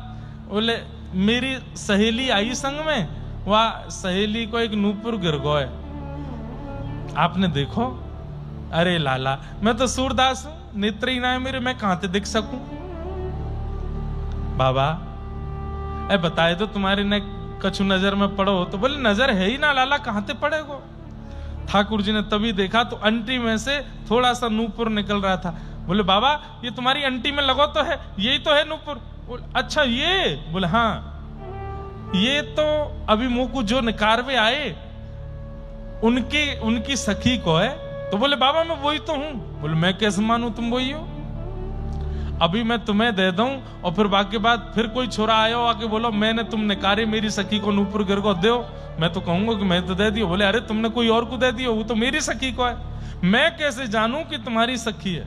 बोले, मेरी सहेली आई संग में, वह सहेली को एक नूपुर गिर गए, आपने देखो? अरे लाला मैं तो सूरदास हूं, नेत्र ही ना है मेरे, मैं कहां से दिख सकूं? बाबा ए बताए तो तुम्हारे ने कछु नजर में पड़ो? तो बोले, नजर है ही ना लाला, कहां से पड़ेगो? ठाकुर जी ने तभी देखा तो अंटी में से थोड़ा सा नूपुर निकल रहा था। बोले, बाबा ये तुम्हारी अंटी में लगो तो है, यही तो है नूपुर। अच्छा ये? बोले, हाँ ये तो अभी मुंह को जो निकारवे आए उनकी सखी को है। तो बोले, बाबा मैं वही तो हूं। बोले, मैं कैसे मानूं तुम वही हो? अभी मैं तुम्हें दे दूं और फिर बाकी बात फिर कोई छोरा आयो आके बोलो मैंने तुम निकारे मेरी सखी को नूपुर गिर को दो, मैं तो कहूंगा कि मैं तो दे दियो। बोले, अरे तुमने कोई और को दे दियो, वो तो मेरी सखी को है, मैं कैसे जानूं कि तुम्हारी सखी है?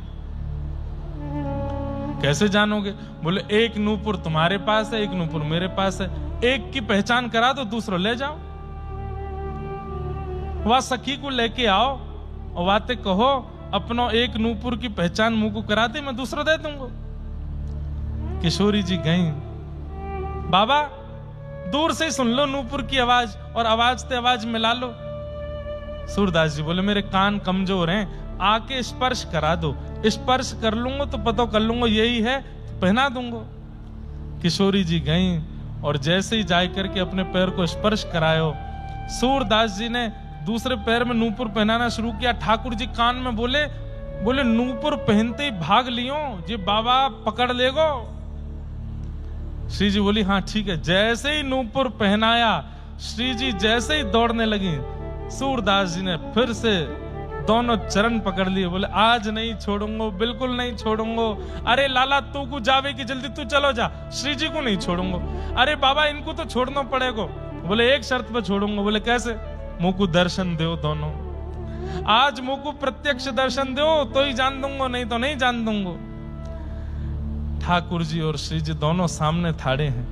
कैसे जानोगे? बोले, एक नूपुर तुम्हारे पास है, एक नूपुर मेरे पास है, एक की पहचान करा दो, दूसरा ले जाओ। वह सखी को लेके आओ और बातें कहो, अपनो एक नूपुर की पहचान मुंह को करा दे, मैं दूसरा दे दूंगा। किशोरी जी गई, बाबा दूर से ही सुन लो नूपुर की आवाज और आवाज से आवाज मिला लो। सूरदास जी बोले, मेरे कान कमजोर हैं, आके स्पर्श करा दो, स्पर्श कर लूंगा तो पता कर लूंगा यही है, तो पहना दूंगा। किशोरी जी गई और जैसे ही जाए करके अपने पैर को स्पर्श करायो, सूरदास जी ने दूसरे पैर में नूपुर पहनाना शुरू किया। ठाकुर जी कान में बोले, नूपुर पहनते ही भाग लियो, ये बाबा पकड़ लेगो। श्री जी बोली, हाँ ठीक है। जैसे ही नूपुर पहनाया, श्री जी जैसे ही दौड़ने लगी, सूरदास जी ने फिर से दोनों चरण पकड़ लिए। बोले, आज नहीं छोड़ूंगा, बिल्कुल नहीं छोड़ूंगा। अरे लाला तू को जावे की जल्दी, तू चलो जा, श्री जी को नहीं छोड़ूंगा। अरे बाबा इनको तो छोड़ना पड़ेगा। बोले, एक शर्त पर छोड़ूंगा। बोले, कैसे? मुंह को दर्शन दो दोनों, आज मुंह को प्रत्यक्ष दर्शन दो तो ही जान दूंगा, नहीं तो नहीं जान दूंगा। ठाकुर जी और श्री जी दोनों सामने थाड़े हैं।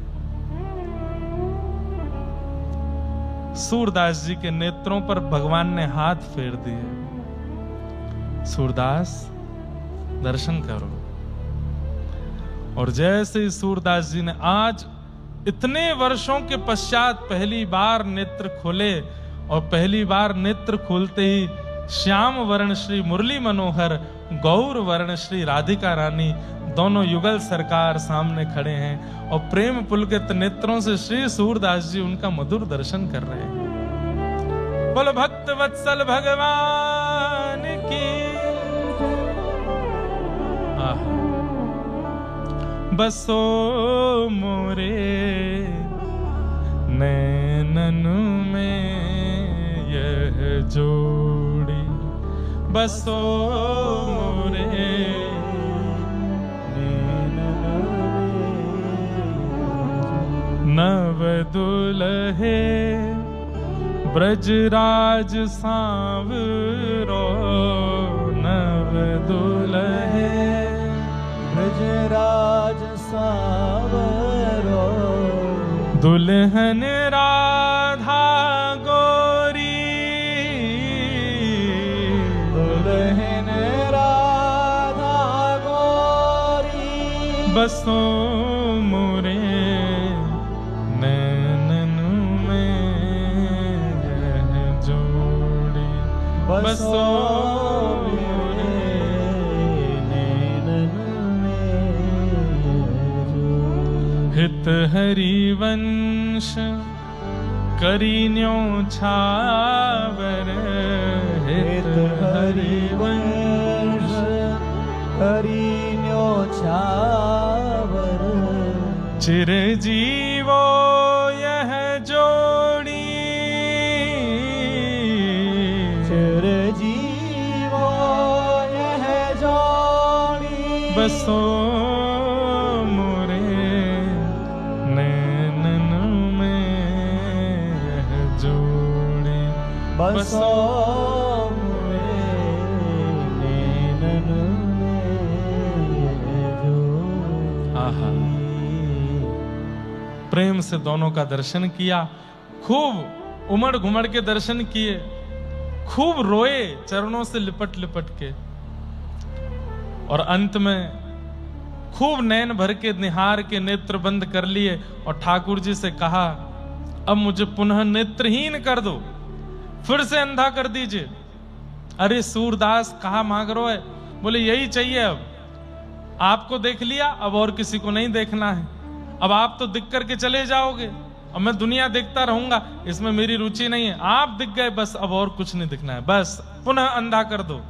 सूरदास जी के नेत्रों पर भगवान ने हाथ फेर दिए, सूरदास दर्शन करो। और जैसे ही सूरदास जी ने आज इतने वर्षों के पश्चात पहली बार नेत्र खोले, और पहली बार नेत्र खोलते ही श्याम वर्ण श्री मुरली मनोहर, गौर वर्ण श्री राधिका रानी दोनों युगल सरकार सामने खड़े हैं और प्रेम पुलकित नेत्रों से श्री सूरदास जी उनका मधुर दर्शन कर रहे हैं। बोलो भक्त वत्सल भगवान की। बसो मोरे नैनन में यह जोड़ी, बसो मोरे दुलहे ब्रजराज सांवरो, नव दुलहे ब्रजराज सांवरो, दुल्हन राधा गोरी, दुल्हन राधा गोरी, बसो मोरे नैनन में यह जोड़ी, बसो मोरे नैनन में जोड़ी। हित हरिवंश करीन्यो छावर, हित हरिवंश करीन्यो छावर, चिरजीवो यह जोड़ी, चिरजीवो यह जोड़ी, बसो मोरे नैनन में यह जोड़ी, बसो मोरे नैनन में जोड़ी। आहा, प्रेम से दोनों का दर्शन किया, खूब उमड़ घुमड़ के दर्शन किए, खूब रोए चरणों से लिपट लिपट के, और अंत में खूब नैन भर के निहार के नेत्र बंद कर लिए और ठाकुर जी से कहा, अब मुझे पुनः नेत्रहीन कर दो, फिर से अंधा कर दीजिए। अरे सूरदास कहा मांग रो है? बोले यही चाहिए, अब आपको देख लिया, अब और किसी को नहीं देखना है, अब आप तो दिख करके चले जाओगे, अब मैं दुनिया देखता रहूंगा, इसमें मेरी रुचि नहीं है, आप दिख गए बस, अब और कुछ नहीं दिखना है, बस पुनः अंधा कर दो।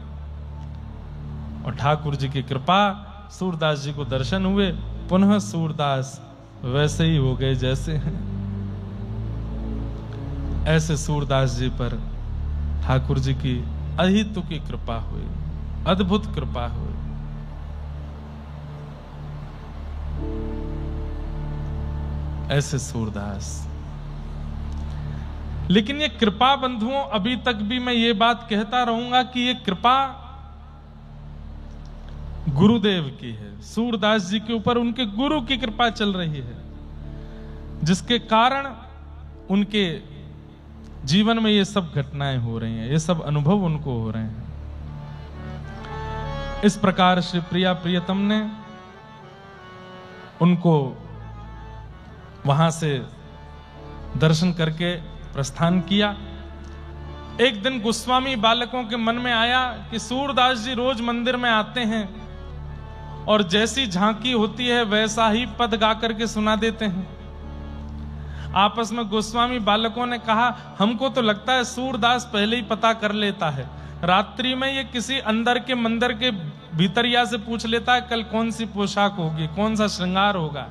और ठाकुर जी की कृपा, सूरदास जी को दर्शन हुए, पुनः सूरदास वैसे ही हो गए जैसे हैं। ऐसे सूरदास जी पर ठाकुर जी की अहितु की कृपा हुई, अद्भुत कृपा हुई। ऐसे सूरदास। लेकिन ये कृपा बंधुओं, अभी तक भी मैं ये बात कहता रहूंगा कि ये कृपा गुरुदेव की है, सूरदास जी के ऊपर उनके गुरु की कृपा चल रही है, जिसके कारण उनके जीवन में ये सब घटनाएं हो रही हैं, ये सब अनुभव उनको हो रहे हैं। इस प्रकार श्री प्रिया प्रियतम ने उनको वहां से दर्शन करके प्रस्थान किया। एक दिन गोस्वामी बालकों के मन में आया कि सूरदास जी रोज मंदिर में आते हैं और जैसी झांकी होती है वैसा ही पद गा करके सुना देते हैं। आपस में गोस्वामी बालकों ने कहा, हमको तो लगता है सूरदास पहले ही पता कर लेता है, रात्रि में ये किसी अंदर के मंदिर के भीतरिया से पूछ लेता है कल कौन सी पोशाक होगी, कौन सा श्रृंगार होगा।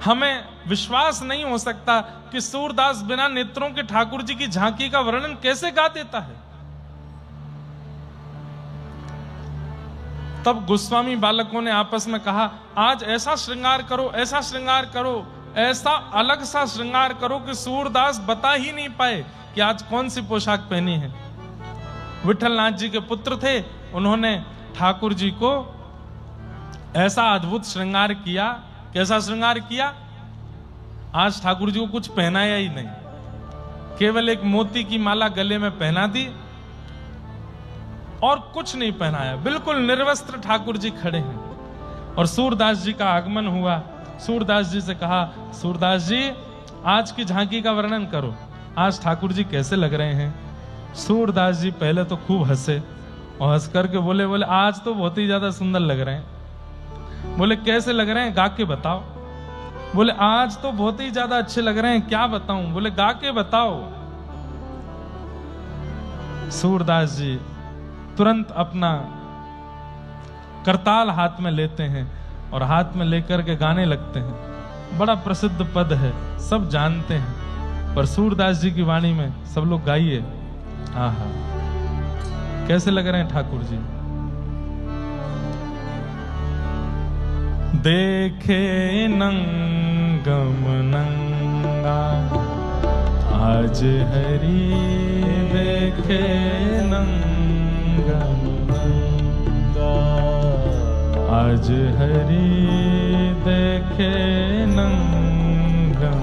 हमें विश्वास नहीं हो सकता कि सूरदास बिना नेत्रों के ठाकुर जी की झांकी का वर्णन कैसे गा देता है। तब गोस्वामी बालकों ने आपस में कहा, आज ऐसा श्रृंगार करो, ऐसा श्रृंगार करो, ऐसा अलग सा श्रृंगार करो कि सूरदास बता ही नहीं पाए कि आज कौन सी पोशाक पहनी है। विठलनाथ जी के पुत्र थे, उन्होंने ठाकुर जी को ऐसा अद्भुत श्रृंगार किया। कैसा श्रृंगार किया? आज ठाकुर जी को कुछ पहनाया ही नहीं, केवल एक मोती की माला गले में पहना दी और कुछ नहीं पहनाया, बिल्कुल निर्वस्त्र ठाकुर जी खड़े हैं। और सूरदास जी का आगमन हुआ। सूरदास जी से कहा, सूरदास जी आज की झांकी का वर्णन करो, आज ठाकुर जी कैसे लग रहे हैं। सूरदास जी पहले तो खूब हंसे और हंस करके बोले आज तो बहुत ही ज्यादा सुंदर लग रहे हैं। बोले कैसे लग रहे हैं, गा के बताओ। बोले आज तो बहुत ही ज्यादा अच्छे लग रहे हैं, क्या बताऊं। बोले गा के बताओ। सूरदास जी तुरंत अपना करताल हाथ में लेते हैं और हाथ में लेकर के गाने लगते हैं। बड़ा प्रसिद्ध पद है, सब जानते हैं, पर सूरदास जी की वाणी में सब लोग गाइए। आहा, कैसे लग रहे हैं ठाकुर जी। देखे नंग नंगम नंगा, आज हरि देखे नंगम नंगा, आज हरि देखे नंगम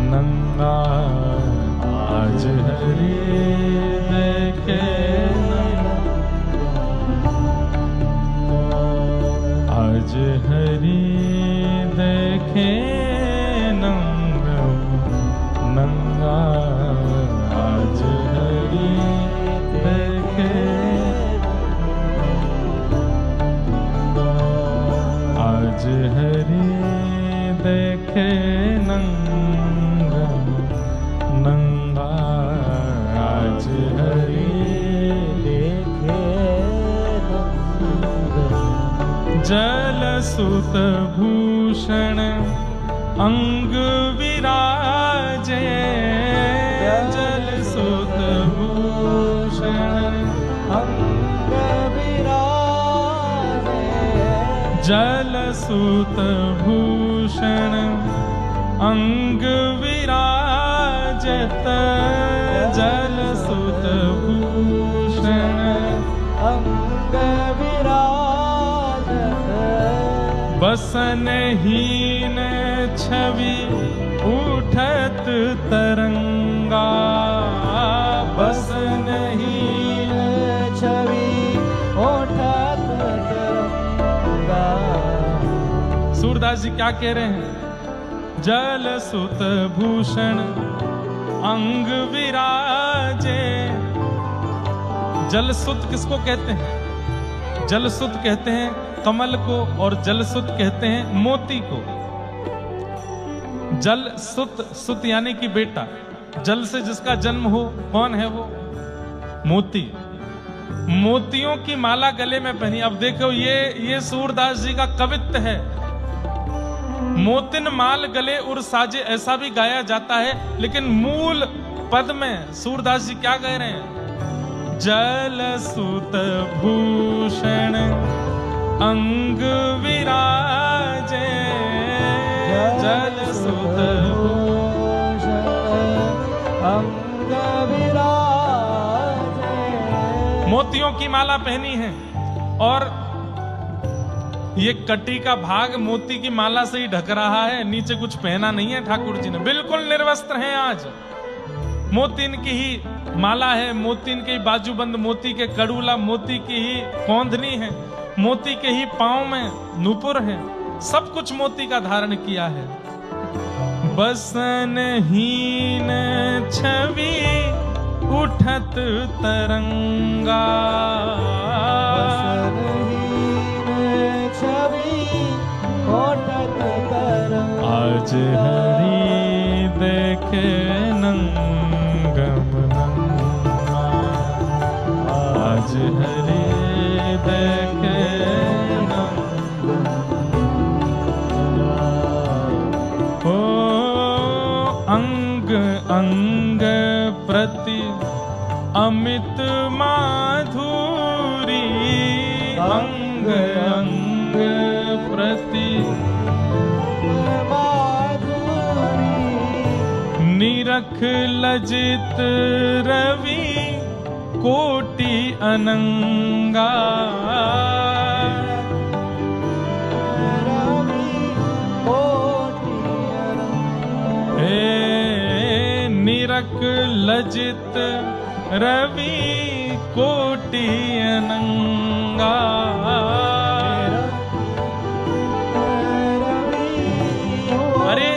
नंगा, आज हरि देखे आज हरि देखे नंगम नंगा, आज हरि देखे आज हरि देखे नंगम नंगा, आज हरि देखे जल सुत भूषण अंग विराजे, जल सुत भूषण अंग विराजे, जल सुत भूषण अंग विराजत, जल सुत भूषण अंग विराजत, बसनहीन छवि उठत तरंगा, बसनहीन छवि उठत तरंगा। सूरदास जी क्या कह रहे हैं? जल सुत भूषण अंग विराजे। जलसुत किसको कहते हैं? जलसुत कहते हैं कमल को, और जलसुत कहते हैं मोती को। जल सुत, सुत यानी कि बेटा, जल से जिसका जन्म हो, कौन है वो? मोती। मोतियों की माला गले में पहनी। अब देखो ये सूरदास जी का कवित्व है। मोतिन माल गले उर साजे, ऐसा भी गाया जाता है, लेकिन मूल पद में सूरदास जी क्या कह रहे हैं? जल सुत भूषण अंग विराजे, जल सुत भूषण अंग विराजे। मोतियों की माला पहनी है, और ये कटी का भाग मोती की माला से ही ढक रहा है, नीचे कुछ पहना नहीं है ठाकुर जी ने। बिल्कुल निर्वस्त्र हैं आज। मोतीन की ही माला है, मोतीन के ही बाजूबंद, मोती के कड़ूला, मोती की ही कौंधनी है, मोती के ही पांव में नूपुर है, सब कुछ मोती का धारण किया है। बसनहीन छवि उठत तरंगा, आज हरि देखे नंगम नंगा, आज हरि देखे ओ अंग अंग प्रति अमित माधुरी, अंग अंग प्रति निरख लजित रवि कोटि अनंगा, हे निरख लजित रवि कोटि अनंगा। अरे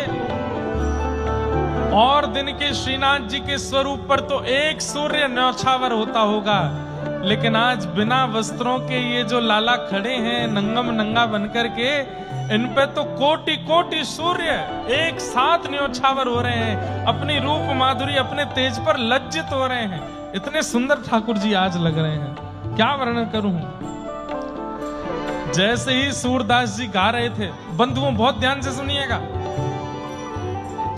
और दिन के श्रीनाथ जी के स्वरूप पर तो एक सूर्य न्यौछावर होता होगा, लेकिन आज बिना वस्त्रों के ये जो लाला खड़े हैं नंगम नंगा बनकर के, इन पे तो कोटि कोटि सूर्य एक साथ न्यौछावर हो रहे हैं, अपनी रूप माधुरी, अपने तेज पर लज्जित हो रहे हैं। इतने सुंदर ठाकुर जी आज लग रहे हैं, क्या वर्णन करूं। जैसे ही सूरदास जी गा रहे थे, बंधुओं बहुत ध्यान से सुनिएगा,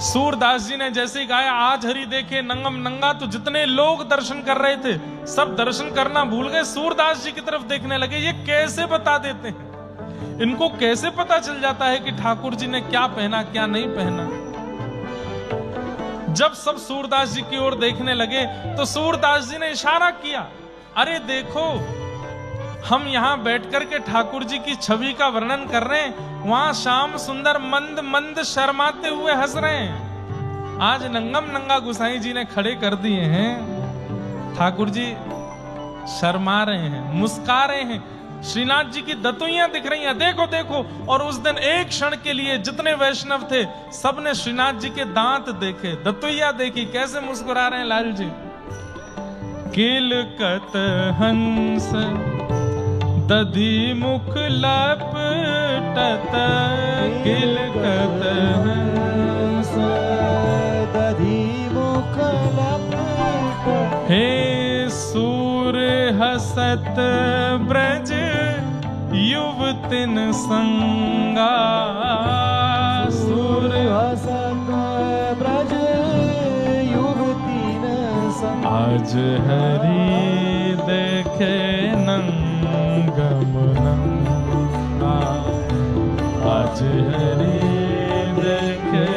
सूरदास जी ने जैसे ही गाया आज हरि देखे नंगम नंगा, तो जितने लोग दर्शन कर रहे थे सब दर्शन करना भूल गए, सूरदास जी की तरफ देखने लगे। ये कैसे बता देते हैं, इनको कैसे पता चल जाता है कि ठाकुर जी ने क्या पहना क्या नहीं पहना? जब सब सूरदास जी की ओर देखने लगे तो सूरदास जी ने इशारा किया, अरे देखो, हम यहां बैठकर के ठाकुर जी की छवि का वर्णन कर रहे हैं, वहां श्याम सुंदर मंद मंद शर्माते हुए हंस रहे हैं। आज नंगम नंगा गुसाई जी ने खड़े कर दिए हैं, ठाकुर जी शर्मा रहे हैं, मुस्का रहे हैं, श्रीनाथ जी की दतुइयां दिख रही हैं, देखो देखो। और उस दिन एक क्षण के लिए जितने वैष्णव थे सबने श्रीनाथ जी के दांत देखे, दतुइया देखी, कैसे मुस्कुरा रहे हैं लाल जी। किलकत हंस दधि मुख लपटत, किलकत हंस दधि मुख लपटत, हे सूर हसत ब्रज युवतिन संगा, सूर हसत ब्रज युवतिन संगा। आज हरि देखे नंगम नंगा, आज हरि देखे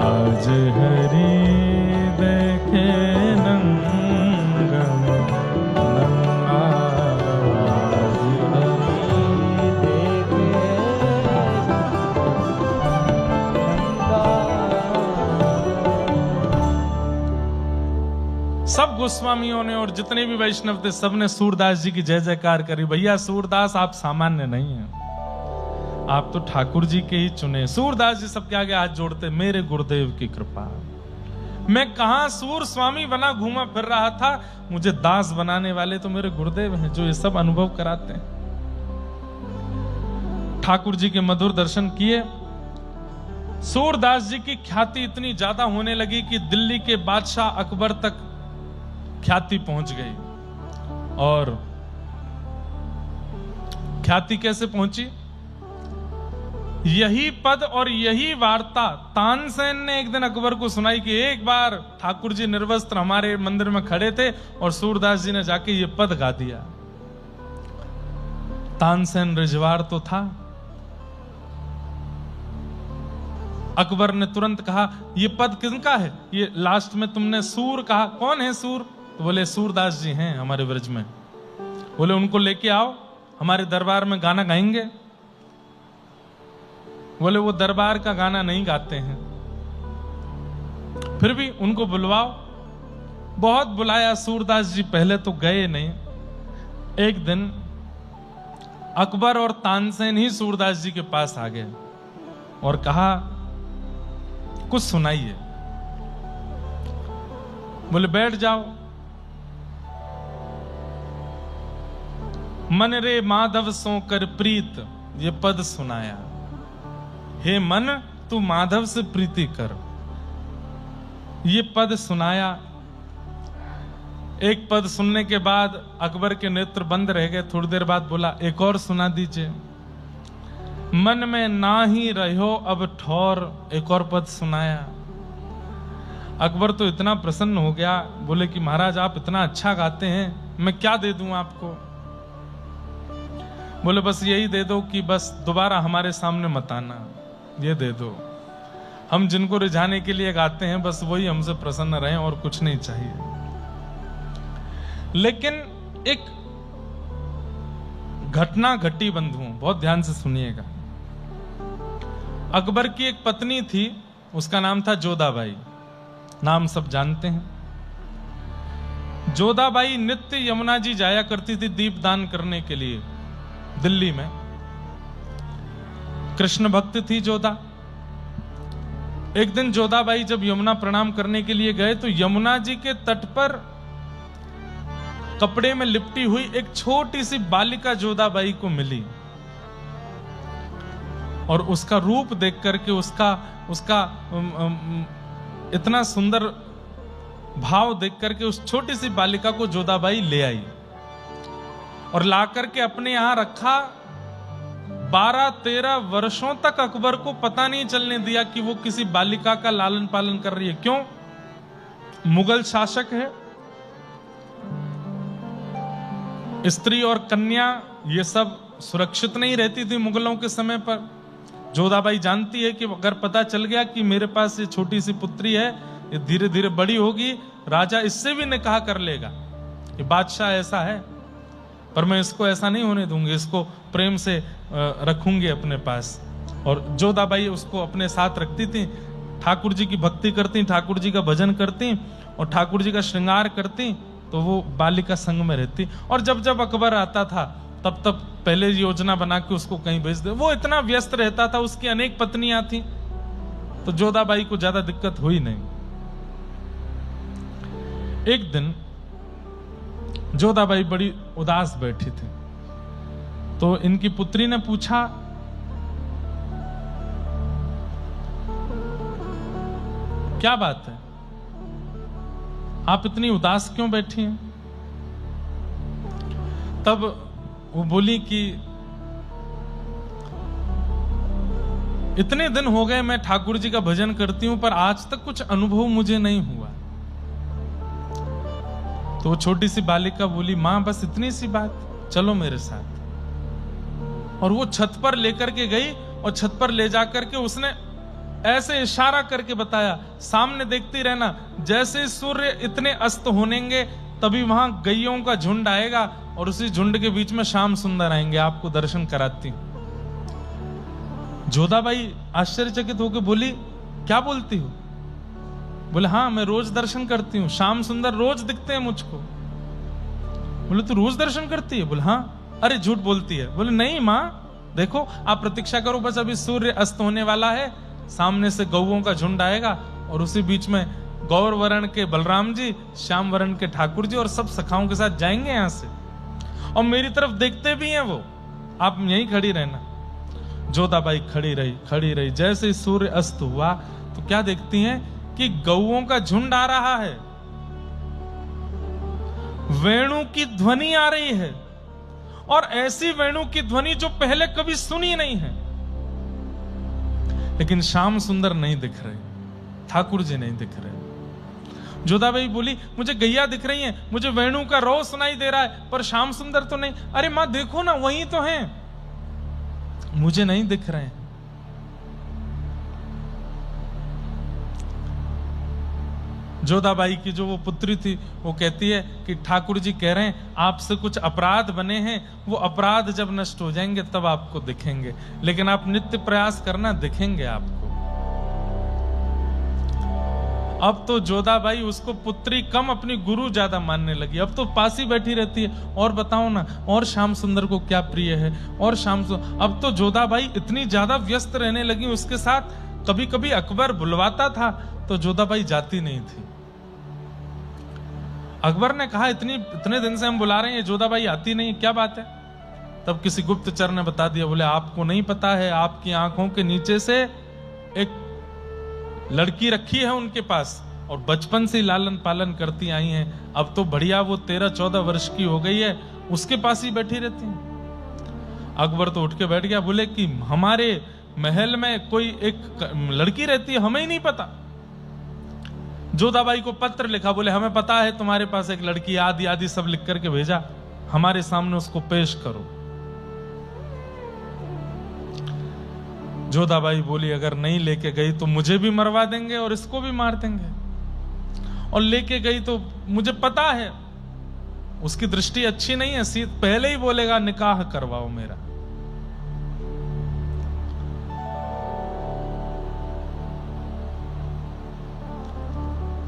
आज हरि देखे नंगम नंगा, आज हरि देखे सब गोस्वामियों ने और जितने भी वैष्णव थे सबने सूरदास जी की जय जयकार करी। भैया सूरदास आप सामान्य नहीं हैं, आप तो ठाकुर जी के ही चुने। सूरदास जी सबके आगे हाथ जोड़ते, मेरे गुरुदेव की कृपा। मैं कहां सूर स्वामी बना घूमा फिर रहा था, मुझे दास बनाने वाले तो मेरे गुरुदेव हैं, जो ये सब अनुभव कराते हैं। ठाकुर जी के मधुर दर्शन किए। सूरदास जी की ख्याति इतनी ज्यादा होने लगी कि दिल्ली के बादशाह अकबर तक ख्याति पहुंच गई। और ख्याति कैसे पहुंची? यही पद और यही वार्ता तानसेन ने एक दिन अकबर को सुनाई कि एक बार ठाकुर जी निर्वस्त्र हमारे मंदिर में खड़े थे और सूरदास जी ने जाके ये पद गा दिया। तानसेन रिजवार तो था। अकबर ने तुरंत कहा, ये पद किसका है? ये लास्ट में तुमने सूर कहा, कौन है सूर? तो बोले सूरदास जी हैं हमारे ब्रज में। बोले उनको लेके आओ, हमारे दरबार में गाना गाएंगे। बोले वो दरबार का गाना नहीं गाते हैं, फिर भी उनको बुलवाओ। बहुत बुलाया, सूरदास जी पहले तो गए नहीं। एक दिन अकबर और तानसेन ही सूरदास जी के पास आ गए और कहा, कुछ सुनाइए। बोले बैठ जाओ। मन रे माधव सो कर प्रीत, ये पद सुनाया। हे मन, तू माधव से प्रीति कर, ये पद सुनाया। एक पद सुनने के बाद अकबर के नेत्र बंद रह गए। थोड़ी देर बाद बोला, एक और सुना दीजिए। मन में ना ही रहो अब ठौर, एक और पद सुनाया। अकबर तो इतना प्रसन्न हो गया, बोले कि महाराज आप इतना अच्छा गाते हैं, मैं क्या दे दूं आपको? बोले बस यही दे दो कि बस दोबारा हमारे सामने मत आना, ये दे दो। हम जिनको रिझाने के लिए गाते हैं बस वही हमसे प्रसन्न रहें और कुछ नहीं चाहिए। लेकिन एक घटना घटी बंधुओं, बहुत ध्यान से सुनिएगा। अकबर की एक पत्नी थी, उसका नाम था जोधाबाई, नाम सब जानते हैं। जोधाबाई नित्य यमुना जी जाया करती थी दीपदान करने के लिए दिल्ली में। कृष्ण भक्त थी जोधा। एक दिन जोधाबाई जब यमुना प्रणाम करने के लिए गए तो यमुना जी के तट पर कपड़े में लिपटी हुई एक छोटी सी बालिका जोधाबाई को मिली और उसका रूप देख करके उसका इतना सुंदर भाव देख करके उस छोटी सी बालिका को जोधाबाई ले आई और ला करके अपने यहां रखा। 12-13 वर्षों तक अकबर को पता नहीं चलने दिया कि वो किसी बालिका का लालन पालन कर रही है। क्यों? मुगल शासक है, स्त्री और कन्या ये सब सुरक्षित नहीं रहती थी मुगलों के समय पर। जोधाबाई जानती है कि अगर पता चल गया कि मेरे पास ये छोटी सी पुत्री है, ये धीरे धीरे बड़ी होगी, राजा इससे भी निकाह कर लेगा, ये बादशाह ऐसा है, पर मैं इसको ऐसा नहीं होने दूंगी, इसको प्रेम से रखूंगी अपने पास। और जोधाबाई उसको अपने साथ रखती थी, ठाकुर जी की भक्ति करती, ठाकुर जी का भजन करती और ठाकुर जी का श्रृंगार करती, तो वो बालिका संग में रहती। और जब जब अकबर आता था तब तब पहले योजना बना के उसको कहीं भेज दे। वो इतना व्यस्त रहता था, उसकी अनेक पत्नियां थी, तो जोधाबाई को ज्यादा दिक्कत हुई नहीं। एक दिन जोधाबाई बड़ी उदास बैठी थी, तो इनकी पुत्री ने पूछा, क्या बात है, आप इतनी उदास क्यों बैठी हैं? तब वो बोली कि इतने दिन हो गए मैं ठाकुर जी का भजन करती हूं, पर आज तक कुछ अनुभव मुझे नहीं हुआ। तो वो छोटी सी बालिका बोली, मां बस इतनी सी बात, चलो मेरे साथ। और वो छत पर लेकर के गई और छत पर ले जाकर के उसने ऐसे इशारा करके बताया, सामने देखती रहना, जैसे सूर्य इतने अस्त होनेंगे तभी वहां गैयों का झुंड आएगा और उसी झुंड के बीच में श्याम सुंदर आएंगे, आपको दर्शन कराती हूं। जोधाबाई आश्चर्यचकित होकर बोली, क्या बोलती हो? बोले, हाँ मैं रोज दर्शन करती हूँ, श्याम सुंदर रोज दिखते हैं मुझको। बोले, तू रोज दर्शन करती है? बोले, हाँ। अरे झूठ बोलती है। बोले, नहीं माँ, देखो आप प्रतीक्षा करो, बस अभी सूर्य अस्त होने वाला है, सामने से गौओं का झुंड आएगा और उसी बीच में गौर वर्ण के बलराम जी, श्याम वर्ण के ठाकुर जी और सब सखाओं के साथ जाएंगे यहां से, और मेरी तरफ देखते भी हैं वो, आप यहीं खड़ी रहना। जोधाबाई खड़ी रही। जैसे सूर्य अस्त हुआ तो क्या देखती हैं कि गौओं का झुंड आ रहा है, वेणु की ध्वनि आ रही है, और ऐसी वेणु की ध्वनि जो पहले कभी सुनी नहीं है। लेकिन श्याम सुंदर नहीं दिख रहे, ठाकुर जी नहीं दिख रहे। जोधाबाई बोली, मुझे गैया दिख रही हैं, मुझे वेणु का रो सुनाई दे रहा है, पर श्याम सुंदर तो नहीं। अरे मां देखो ना, वही तो हैं, मुझे नहीं दिख रहे हैं। जोधाबाई की जो वो पुत्री थी वो कहती है कि ठाकुर जी कह रहे हैं आपसे कुछ अपराध बने हैं, वो अपराध जब नष्ट हो जाएंगे तब आपको दिखेंगे, लेकिन आप नित्य प्रयास करना, दिखेंगे आपको। अब तो जोधाबाई उसको पुत्री कम अपनी गुरु ज्यादा मानने लगी। अब तो पास ही बैठी रहती है, और बताओ ना, और श्याम सुंदर को क्या प्रिय है, और अब तो जोधाबाई इतनी ज्यादा व्यस्त रहने लगी उसके साथ। कभी कभी अकबर बुलवाता था तो जोधाबाई जाती नहीं थी। अकबर ने कहा, इतने दिन से हम बुला रहे हैं, जोधाबाई आती नहीं, क्या बात है? तब किसी गुप्तचर ने बता दिया, बोले आपको नहीं पता है, आपकी आंखों के नीचे से एक लड़की रखी है उनके पास, और बचपन से लालन पालन करती आई हैं, अब तो बढ़िया वो 13-14 वर्ष की हो गई है, उसके पास ही बैठी रहती है। अकबर तो उठ के बैठ गया, बोले कि हमारे महल में कोई एक लड़की रहती है, हमें ही नहीं पता। जोधाबाई को पत्र लिखा, बोले हमें पता है तुम्हारे पास एक लड़की, आदि आदि सब लिख करके भेजा, हमारे सामने उसको पेश करो। जोधाबाई बोली, अगर नहीं लेके गई तो मुझे भी मरवा देंगे और इसको भी मार देंगे, और लेके गई तो मुझे पता है उसकी दृष्टि अच्छी नहीं है, पहले ही बोलेगा निकाह करवाओ मेरा।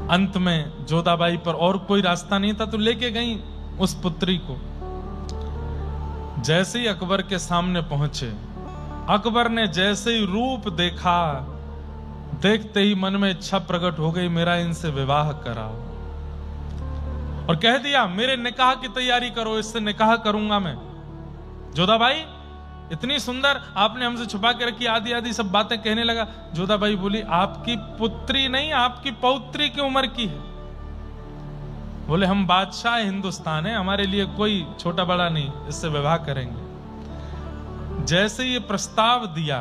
अंत में जोधाबाई पर और कोई रास्ता नहीं था, तो लेके गई उस पुत्री को। जैसे ही अकबर के सामने पहुंचे, अकबर ने जैसे ही रूप देखा, देखते ही मन में इच्छा प्रकट हो गई, मेरा इनसे विवाह कराओ, और कह दिया मेरे निकाह की तैयारी करो, इससे निकाह करूंगा मैं। जोधाबाई इतनी सुंदर, आपने हमसे छुपा के रखी, आदि आदि सब बातें कहने लगा। जोधाबाई बोली, आपकी पुत्री नहीं, आपकी पौत्री की उम्र की है। बोले हम बादशाह हिंदुस्तान है, हमारे लिए कोई छोटा बड़ा नहीं, इससे विवाह करेंगे। जैसे ये प्रस्ताव दिया,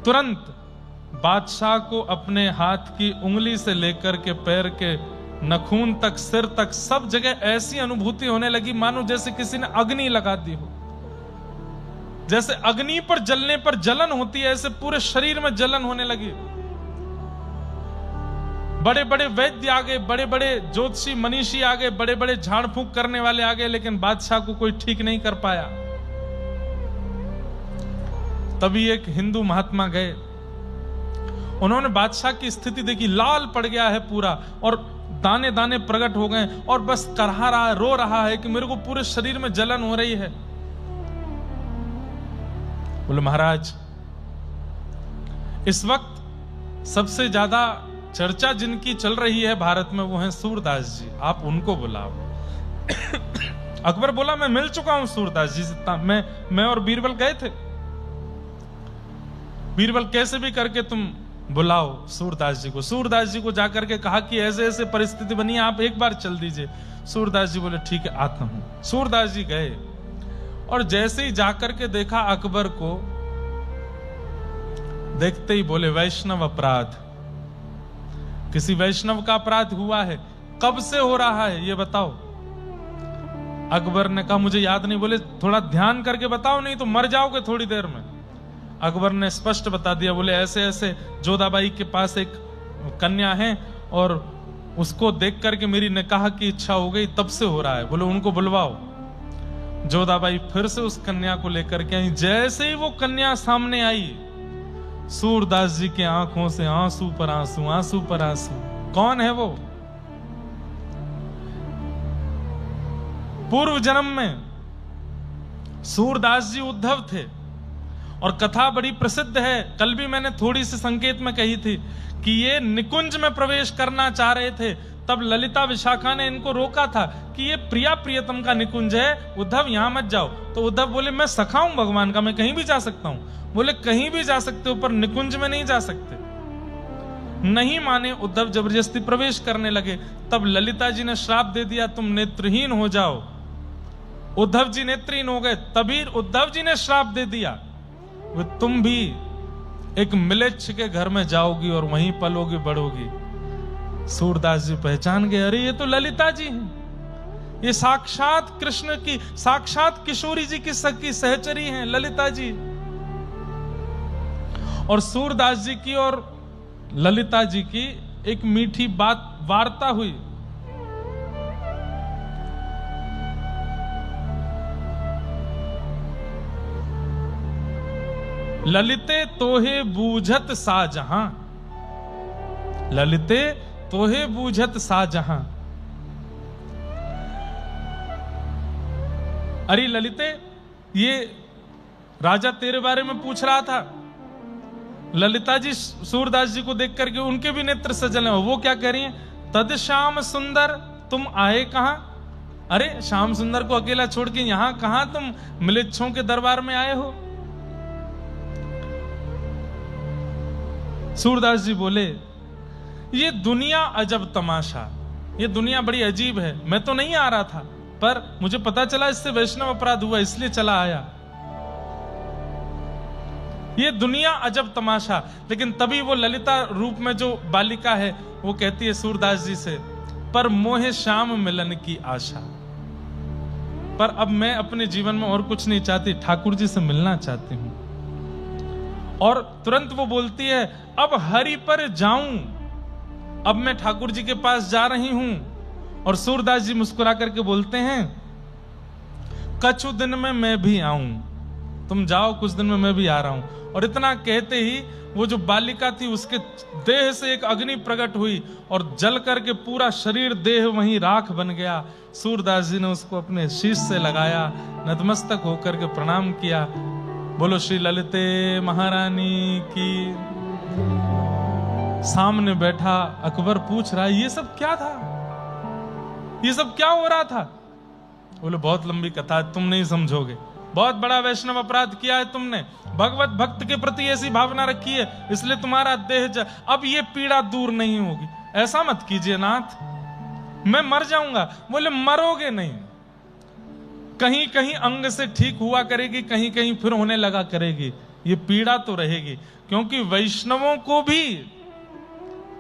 तुरंत बादशाह को अपने हाथ की उंगली से लेकर के पैर के नखून तक, सिर तक, सब जगह ऐसी अनुभूति होने लगी मानो जैसे किसी ने अग्नि लगा दी हो। जैसे अग्नि पर जलने पर जलन होती है, ऐसे पूरे शरीर में जलन होने लगी। बड़े बड़े वैद्य आ गए, बड़े बड़े ज्योतिषी मनीषी आ गए, बड़े बड़े झाड़ फूंक करने वाले आ गए, लेकिन बादशाह को कोई ठीक नहीं कर पाया। तभी एक हिंदू महात्मा गए, उन्होंने बादशाह की स्थिति देखी, लाल पड़ गया है पूरा और दाने दाने प्रकट हो गए और बस करहा रहा है, रो रहा है कि मेरे को पूरे शरीर में जलन हो रही है। बोले महाराज, इस वक्त सबसे ज्यादा चर्चा जिनकी चल रही है भारत में वो हैं सूरदास जी, आप उनको बुलाओ। अकबर बोला मैं मिल चुका हूं सूरदास जी से, मैं और बीरबल गए थे। बीरबल कैसे भी करके तुम बुलाओ सूरदास जी को। सूरदास जी को जाकर के कहा कि ऐसे ऐसे परिस्थिति बनी है, आप एक बार चल दीजिए। सूरदास जी बोले ठीक है आता हूं। सूरदास जी गए और जैसे ही जाकर के देखा अकबर को, देखते ही बोले वैष्णव अपराध, किसी वैष्णव का अपराध हुआ है, कब से हो रहा है ये बताओ। अकबर ने कहा मुझे याद नहीं। बोले थोड़ा ध्यान करके बताओ नहीं तो मर जाओगे थोड़ी देर में। अकबर ने स्पष्ट बता दिया। बोले ऐसे ऐसे जोधाबाई के पास एक कन्या है और उसको देख करके मेरी निकाह की इच्छा हो गई, तब से हो रहा है। बोले उनको बुलवाओ। जोधाबाई फिर से उस कन्या को लेकर के आई। जैसे ही वो कन्या सामने आई, सूरदास जी के आंखों से आंसू पर आंसू, आंसू पर आंसू। कौन है वो? पूर्व जन्म में सूरदास जी उद्धव थे और कथा बड़ी प्रसिद्ध है। कल भी मैंने थोड़ी सी संकेत में कही थी कि ये निकुंज में प्रवेश करना चाह रहे थे, तब ललिता विशाखा ने इनको रोका था कि ये प्रिया प्रियतम का निकुंज है, उद्धव यहां मत जाओ। तो उद्धव बोले मैं सखा हूं भगवान का, मैं कहीं भी जा सकता हूं। बोले कहीं भी जा सकते हो पर निकुंज में नहीं जा सकते। नहीं माने, उद्धव जबरदस्ती प्रवेश करने लगे। तब ललिता जी ने श्राप दे दिया तुम नेत्रहीन हो जाओ। उद्धव जी नेत्रहीन हो गए। तभी उद्धव जी ने श्राप दे दिया तुम भी एक मिलेच्छ के घर में जाओगी और वहीं पलोगी बढ़ोगी। सूरदास जी पहचान गए, अरे ये तो ललिता जी हैं, ये साक्षात कृष्ण की, साक्षात किशोरी जी की सखी सहचरी हैं ललिता जी। और सूरदास जी की और ललिता जी की एक मीठी बात वार्ता हुई। ललिते तोहे बूझत साजहां, ललिते तोहे बूझत साजहां। अरे ललिते, ये राजा तेरे बारे में पूछ रहा था। ललिता जी सूरदास जी को देख करके उनके भी नेत्र सजल हैं। वो क्या कह रही हैं? तद श्याम सुंदर तुम आए कहां? अरे श्याम सुंदर को अकेला छोड़ के यहां कहां तुम मिलेच्छों के दरबार में आए हो? सूरदास जी बोले ये दुनिया अजब तमाशा, ये दुनिया बड़ी अजीब है। मैं तो नहीं आ रहा था पर मुझे पता चला इससे वैष्णव अपराध हुआ, इसलिए चला आया। ये दुनिया अजब तमाशा। लेकिन तभी वो ललिता रूप में जो बालिका है वो कहती है सूरदास जी से, पर मोहे श्याम मिलन की आशा। पर अब मैं अपने जीवन में और कुछ नहीं चाहती, ठाकुर जी से मिलना चाहती हूं। और तुरंत वो बोलती है अब हरि पर जाऊं, अब मैं ठाकुर जी के पास जा रही हूं। और सूरदास जी मुस्कुरा करके बोलते हैं कछु दिन में मैं भी आऊं, तुम जाओ कुछ दिन में मैं भी आ रहा हूं। और इतना कहते ही वो जो बालिका थी उसके देह से एक अग्नि प्रकट हुई और जल करके पूरा शरीर देह वहीं राख बन गया। सूरदास जी ने उसको अपने शीश से लगाया, नतमस्तक होकर के प्रणाम किया। बोलो श्री ललिते महारानी की। सामने बैठा अकबर पूछ रहा है ये सब क्या था, ये सब क्या हो रहा था? बोले बहुत लंबी कथा है, तुम नहीं समझोगे। बहुत बड़ा वैष्णव अपराध किया है तुमने, भगवत भक्त के प्रति ऐसी भावना रखी है, इसलिए तुम्हारा देह अब ये पीड़ा दूर नहीं होगी। ऐसा मत कीजिए नाथ, मैं मर जाऊंगा। बोले मरोगे नहीं, कहीं कहीं अंग से ठीक हुआ करेगी, कहीं कहीं फिर होने लगा करेगी, ये पीड़ा तो रहेगी। क्योंकि वैष्णवों को भी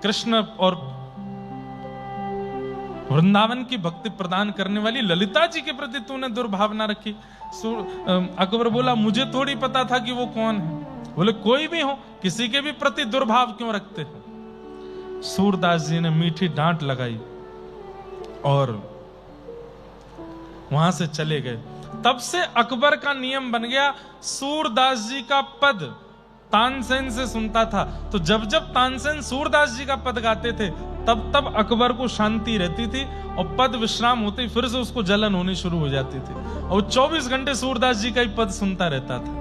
कृष्ण और वृंदावन की भक्ति प्रदान करने वाली ललिता जी के प्रति तूने दुर्भावना रखी। अकबर बोला मुझे थोड़ी पता था कि वो कौन है। बोले कोई भी हो, किसी के भी प्रति दुर्भाव क्यों रखते हो। सूरदास जी ने मीठी डांट लगाई और वहां से चले गए। तब से अकबर का नियम बन गया, सूरदास जी का पद तानसेन से सुनता था, तो जब जब तानसेन सूरदास जी का पद गाते थे तब तब अकबर को शांति रहती थी, और पद विश्राम होते फिर से उसको जलन होनी शुरू हो जाती थी, और 24 घंटे सूरदास जी का ही पद सुनता रहता था।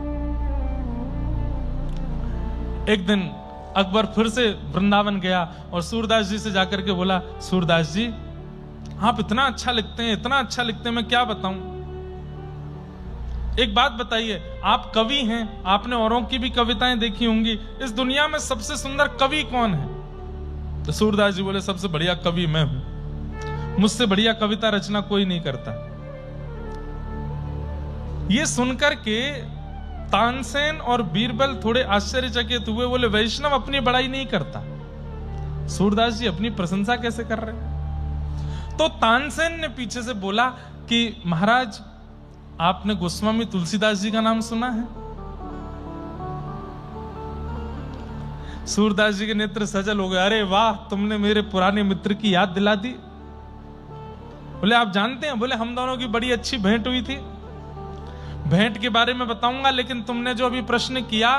एक दिन अकबर फिर से वृंदावन गया और सूरदास जी से जाकर के बोला, सूरदास जी आप इतना अच्छा लिखते हैं, इतना अच्छा लिखते हैं, मैं क्या बताऊं। एक बात बताइए, आप कवि हैं, आपने औरों की भी कविताएं देखी होंगी, इस दुनिया में सबसे सुंदर कवि कौन है। तो सूरदास जी बोले सबसे बढ़िया कवि मैं हूं, मुझसे बढ़िया कविता रचना कोई नहीं करता। ये सुनकर के तानसेन और बीरबल थोड़े आश्चर्यचकित हुए, बोले वैष्णव अपनी बड़ाई नहीं करता, सूरदास जी अपनी प्रशंसा कैसे कर रहे हैं। तो तानसेन ने पीछे से बोला कि महाराज आपने गोस्वामी तुलसीदास जी का नाम सुना है। सूरदास जी के नेत्र सजल हो गए, अरे वाह तुमने मेरे पुराने मित्र की याद दिला दी। बोले आप जानते हैं, बोले हम दोनों की बड़ी अच्छी भेंट हुई थी। भेंट के बारे में बताऊंगा, लेकिन तुमने जो अभी प्रश्न किया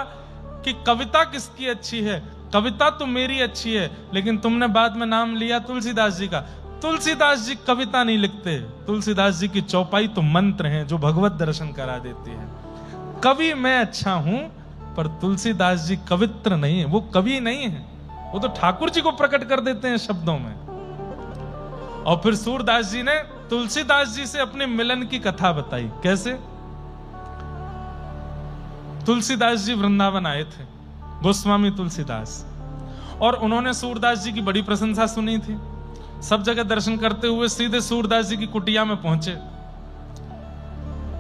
कि कविता किसकी अच्छी है, कविता तो मेरी अच्छी है, लेकिन तुमने बाद में नाम लिया तुलसीदास जी का। तुलसीदास जी कविता नहीं लिखते, तुलसीदास जी की चौपाई तो मंत्र हैं जो भगवत दर्शन करा देती है। कवि मैं अच्छा हूं, पर तुलसीदास जी कवित्र नहीं है, वो कवि नहीं है, वो तो ठाकुर जी को प्रकट कर देते हैं शब्दों में। और फिर सूरदास जी ने तुलसीदास जी से अपने मिलन की कथा बताई। कैसे? तुलसीदास जी वृंदावन आए थे, गोस्वामी तुलसीदास, और उन्होंने सूरदास जी की बड़ी प्रशंसा सुनी थी। सब जगह दर्शन करते हुए सीधे सूरदास जी की कुटिया में पहुंचे।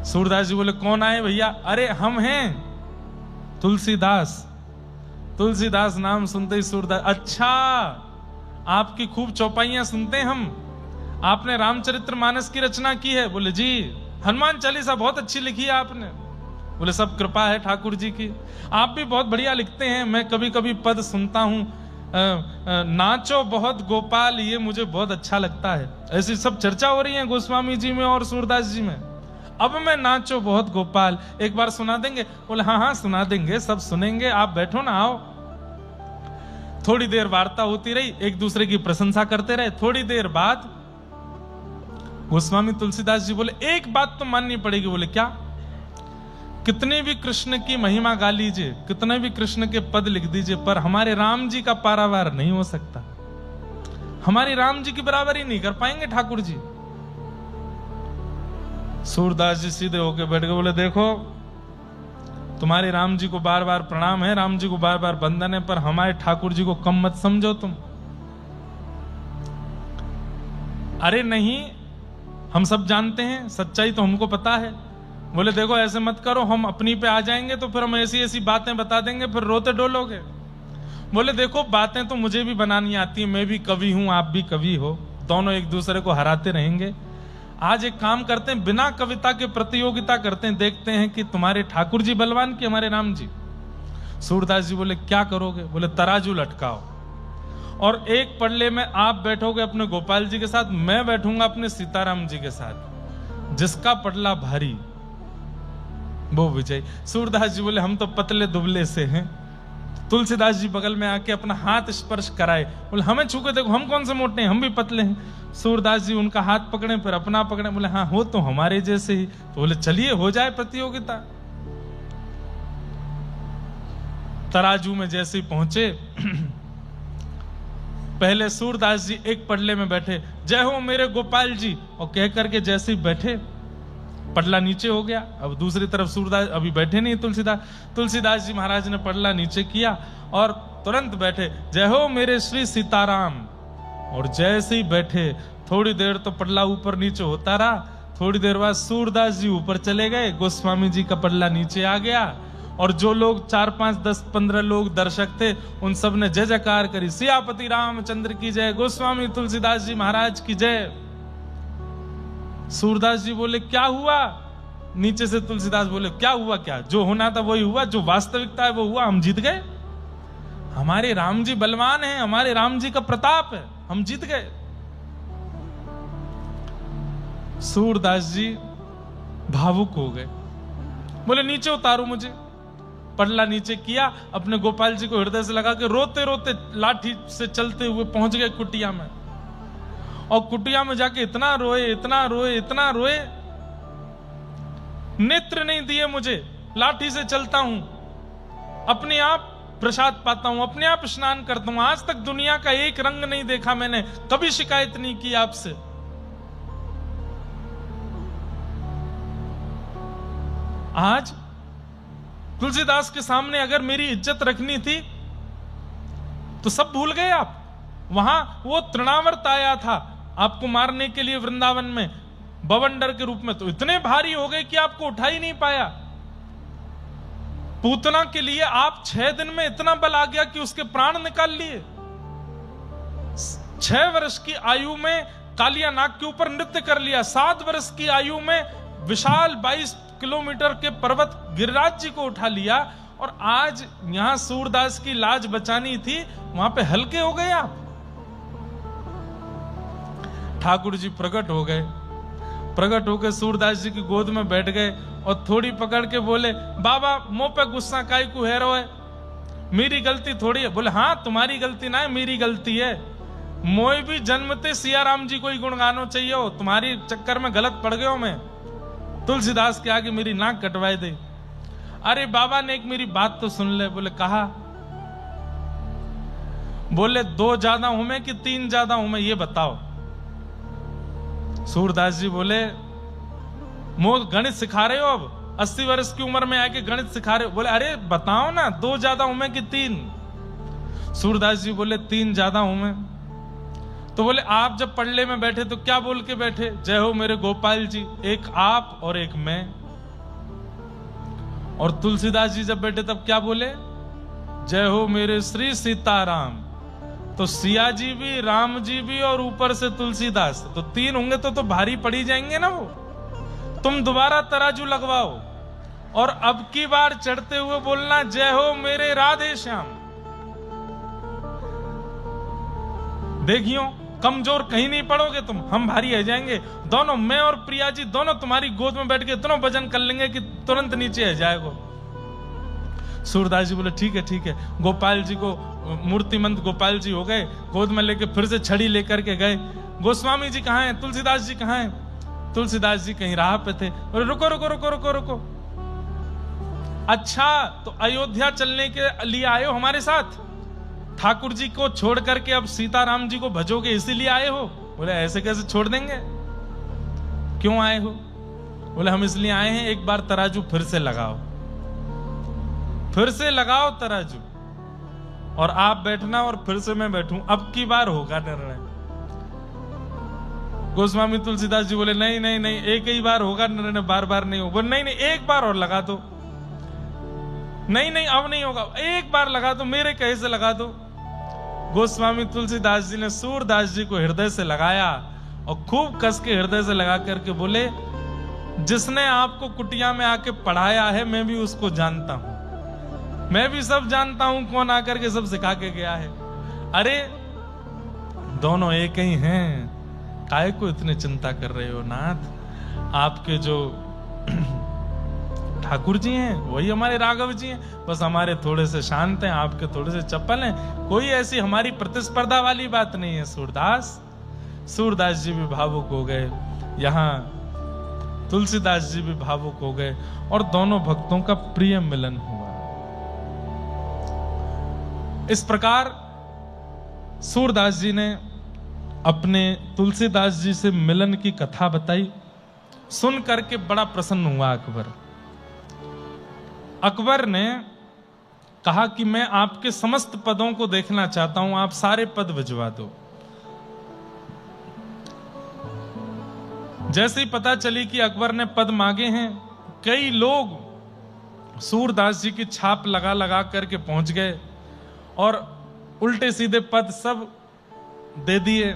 सूरदास जी बोले कौन आए भैया? अरे हम हैं तुलसीदास। तुलसीदास नाम सुनते ही सूरदास, अच्छा आपकी खूब चौपाइयां सुनते हैं हम, आपने रामचरितमानस की रचना की है? बोले जी। हनुमान चालीसा बहुत अच्छी लिखी है आपने? बोले सब कृपा है ठाकुर जी की। आप भी बहुत बढ़िया लिखते हैं, मैं कभी कभी पद सुनता हूं, नाचो बहुत गोपाल, ये मुझे बहुत अच्छा लगता है। ऐसी सब चर्चा हो रही है गोस्वामी जी में और सूरदास जी में। अब मैं नाचो बहुत गोपाल एक बार सुना देंगे? बोले हाँ हाँ सुना देंगे, सब सुनेंगे, आप बैठो ना, आओ। थोड़ी देर वार्ता होती रही, एक दूसरे की प्रशंसा करते रहे। थोड़ी देर बाद गोस्वामी तुलसीदास जी बोले एक बात तो माननी पड़ेगी। बोले क्या? कितने भी कृष्ण की महिमा गा लीजिए, कितने भी कृष्ण के पद लिख दीजिए, पर हमारे राम जी का पारावार नहीं हो सकता। हमारी राम जी की बराबरी नहीं कर पाएंगे ठाकुर जी। सूरदास जी सीधे होके बैठ गए। बोले देखो तुम्हारे राम जी को बार बार प्रणाम है, राम जी को बार बार वंदन है, पर हमारे ठाकुर जी को कम मत समझो तुम। अरे नहीं, हम सब जानते हैं, सच्चाई तो हमको पता है। बोले देखो ऐसे मत करो, हम अपनी पे आ जाएंगे तो फिर हम ऐसी ऐसी बातें बता देंगे, फिर रोते डोलोगे। बोले देखो बातें तो मुझे भी बनानी आती है, मैं भी कवि हूं, आप भी कवि हो, दोनों एक दूसरे को हराते रहेंगे। आज एक काम करते हैं, बिना कविता के प्रतियोगिता करते हैं, देखते हैं कि तुम्हारे ठाकुर जी बलवान कि हमारे राम जी। सूरदास जी बोले क्या करोगे? बोले तराजू लटकाओ, और एक पड़ले में आप बैठोगे अपने गोपाल जी के साथ, मैं बैठूंगा अपने सीताराम जी के साथ, जिसका पटला भारी वो विजय। सूरदास जी बोले हम तो पतले दुबले से हैं। तुलसीदास जी बगल में आके अपना हाथ स्पर्श कराए, बोले हमें छू के देखो, हम कौन से मोटे हैं, हम भी पतले हैं। सूरदास जी उनका हाथ पकड़े, फिर अपना पकड़े, बोले हाँ हो तो हमारे जैसे ही। तो बोले चलिए हो जाए प्रतियोगिता। तराजू में जैसे ही पहुंचे, पहले सूरदास जी एक पटले में बैठे, जय हो मेरे गोपाल जी, और कह करके जैसे ही बैठे पटला नीचे हो गया। अब दूसरी तरफ सूरदास अभी बैठे नहीं तुलसीदास जी महाराज ने पटला नीचे किया और तुरंत बैठे, जय हो मेरे श्री सीताराम। और जैसे ही बैठे थोड़ी देर तो पटला ऊपर नीचे होता रहा, थोड़ी देर बाद सूरदास जी ऊपर चले गए, गोस्वामी जी का पटला नीचे आ गया, और जो लोग 4, 5, 10, 15 लोग दर्शक थे, उन सब ने जय जयकार करी, सियापति रामचंद्र की जय, गोस्वामी तुलसीदास जी महाराज की जय। सूरदास जी बोले क्या हुआ? नीचे से तुलसीदास बोले क्या हुआ? क्या जो होना था वही हुआ, जो वास्तविकता है वो हुआ, हम जीत गए। हमारे राम जी बलवान हैं, हमारे राम जी का प्रताप है, हम जीत गए। सूरदास जी भावुक हो गए, बोले नीचे उतारो मुझे। पडला नीचे किया, अपने गोपाल जी को हृदय से लगा के रोते रोते लाठी से चलते हुए पहुंच गए कुटिया में। और कुटिया में जाके इतना रोए, इतना रोए, इतना रोए, नेत्र नहीं दिए मुझे, लाठी से चलता हूं, अपने आप प्रसाद पाता हूं, अपने आप स्नान करता हूं, आज तक दुनिया का एक रंग नहीं देखा मैंने, कभी शिकायत नहीं की आपसे। आज तुलसीदास के सामने अगर मेरी इज्जत रखनी थी तो सब भूल गए आप। वहां वो तृणावर्त आया था आपको मारने के लिए वृंदावन में बवंडर के रूप में, तो इतने भारी हो गए कि आपको उठा ही नहीं पाया। पूतना के लिए आप 6 दिन में इतना बल आ गया कि उसके प्राण निकाल लिए। 6 वर्ष की आयु में कालिया नाग के ऊपर नृत्य कर लिया। 7 वर्ष की आयु में विशाल 22 किलोमीटर के पर्वत गिरिराज जी को उठा लिया। और आज यहां सूरदास की लाज बचानी थी, वहां पे हल्के हो गए आप। ठाकुर जी प्रकट हो गए, प्रकट होकर सूरदास जी की गोद में बैठ गए और थोड़ी पकड़ के बोले, बाबा मुंह पे गुस्सा काई को है रो है, मेरी गलती थोड़ी है। बोले हाँ तुम्हारी गलती ना है, मेरी गलती है। मोए भी जन्मते सिया राम जी को ही गुणगानो चाहिए हो, तुम्हारी चक्कर में गलत पड़ गए हो मैं। तुलसीदास के आगे मेरी नाक कटवाई दे। अरे बाबा ने एक मेरी बात तो सुन ले। बोले कहा? बोले 2 ज्यादा हूं मैं कि 3 ज्यादा हूं मैं, ये बताओ। सूरदास जी बोले मो गणित सिखा रहे हो अब, 80 वर्ष की उम्र में आके गणित सिखा रहे हो? बोले अरे बताओ ना 2 ज्यादा हूं मैं कि 3? सूरदास जी बोले 3 ज्यादा हूं मैं। तो बोले आप जब पड़ले में बैठे तो क्या बोल के बैठे? जय हो मेरे गोपाल जी, एक आप और एक मैं। और तुलसीदास जी जब बैठे तब क्या बोले? जय हो मेरे श्री सीताराम। तो सिया जी भी, राम जी भी और ऊपर से तुलसीदास, तो 3 होंगे तो भारी पड़ी जाएंगे ना वो। तुम दोबारा तराजू लगवाओ और अब की बार चढ़ते हुए बोलना जय हो मेरे राधे श्याम। देखियो कमजोर कहीं नहीं पड़ोगे तुम, हम भारी रह जाएंगे दोनों। मैं और प्रिया जी दोनों तुम्हारी गोद में बैठ के इतना वजन कर लेंगे कि तुरंत नीचे आ जाएगा। सूरदास जी बोले ठीक है ठीक है। गोपाल जी को मूर्तिमंत गोपाल जी हो गए, गोद में लेके फिर से छड़ी लेकर के गए। गोस्वामी जी कहाँ हैं? तुलसीदास जी कहाँ हैं? तुलसीदास जी कहीं राह पे थे। बोले रुको रुको रुको रुको रुको, अच्छा तो अयोध्या चलने के लिए आए हो हमारे साथ? ठाकुर जी को छोड़ करके अब सीताराम जी को भजोगे इसीलिए आए हो? बोले ऐसे कैसे छोड़ देंगे, क्यों आए हो? बोले हम इसलिए आए हैं एक बार तराजू फिर से लगाओ, फिर से लगाओ तराजू, और आप बैठना और फिर से मैं बैठूं, अब की बार होगा निर्णय। गोस्वामी तुलसीदास जी बोले नहीं नहीं नहीं, एक ही बार होगा निर्णय, बार बार नहीं होगा। नहीं नहीं एक बार और लगा दो। नहीं नहीं अब नहीं होगा, एक बार लगा दो, मेरे कहे से लगा दो। गोस्वामी तुलसीदास जी ने सूरदास जी को हृदय से लगाया और खूब कस के हृदय से लगा करके बोले जिसने आपको कुटिया में आके पढ़ाया है मैं भी उसको जानता हूं, मैं भी सब जानता हूं कौन आकर के सब सिखा के गया है। अरे दोनों एक ही हैं, काहे को इतनी चिंता कर रहे हो नाथ? आपके जो ठाकुर जी हैं वही हमारे राघव जी हैं, बस हमारे थोड़े से शांत हैं, आपके थोड़े से चप्पल हैं। कोई ऐसी हमारी प्रतिस्पर्धा वाली बात नहीं है। सूरदास जी भी भावुक हो गए, यहां तुलसीदास जी भी भावुक हो गए और दोनों भक्तों का प्रिय मिलन हुआ। इस प्रकार सूरदास जी ने अपने तुलसीदास जी से मिलन की कथा बताई। सुन करके बड़ा प्रसन्न हुआ अकबर। अकबर ने कहा कि मैं आपके समस्त पदों को देखना चाहता हूं, आप सारे पद भिजवा दो। जैसे ही पता चली कि अकबर ने पद मांगे हैं, कई लोग सूरदास जी की छाप लगा लगा करके पहुंच गए और उल्टे सीधे पद सब दे दिए।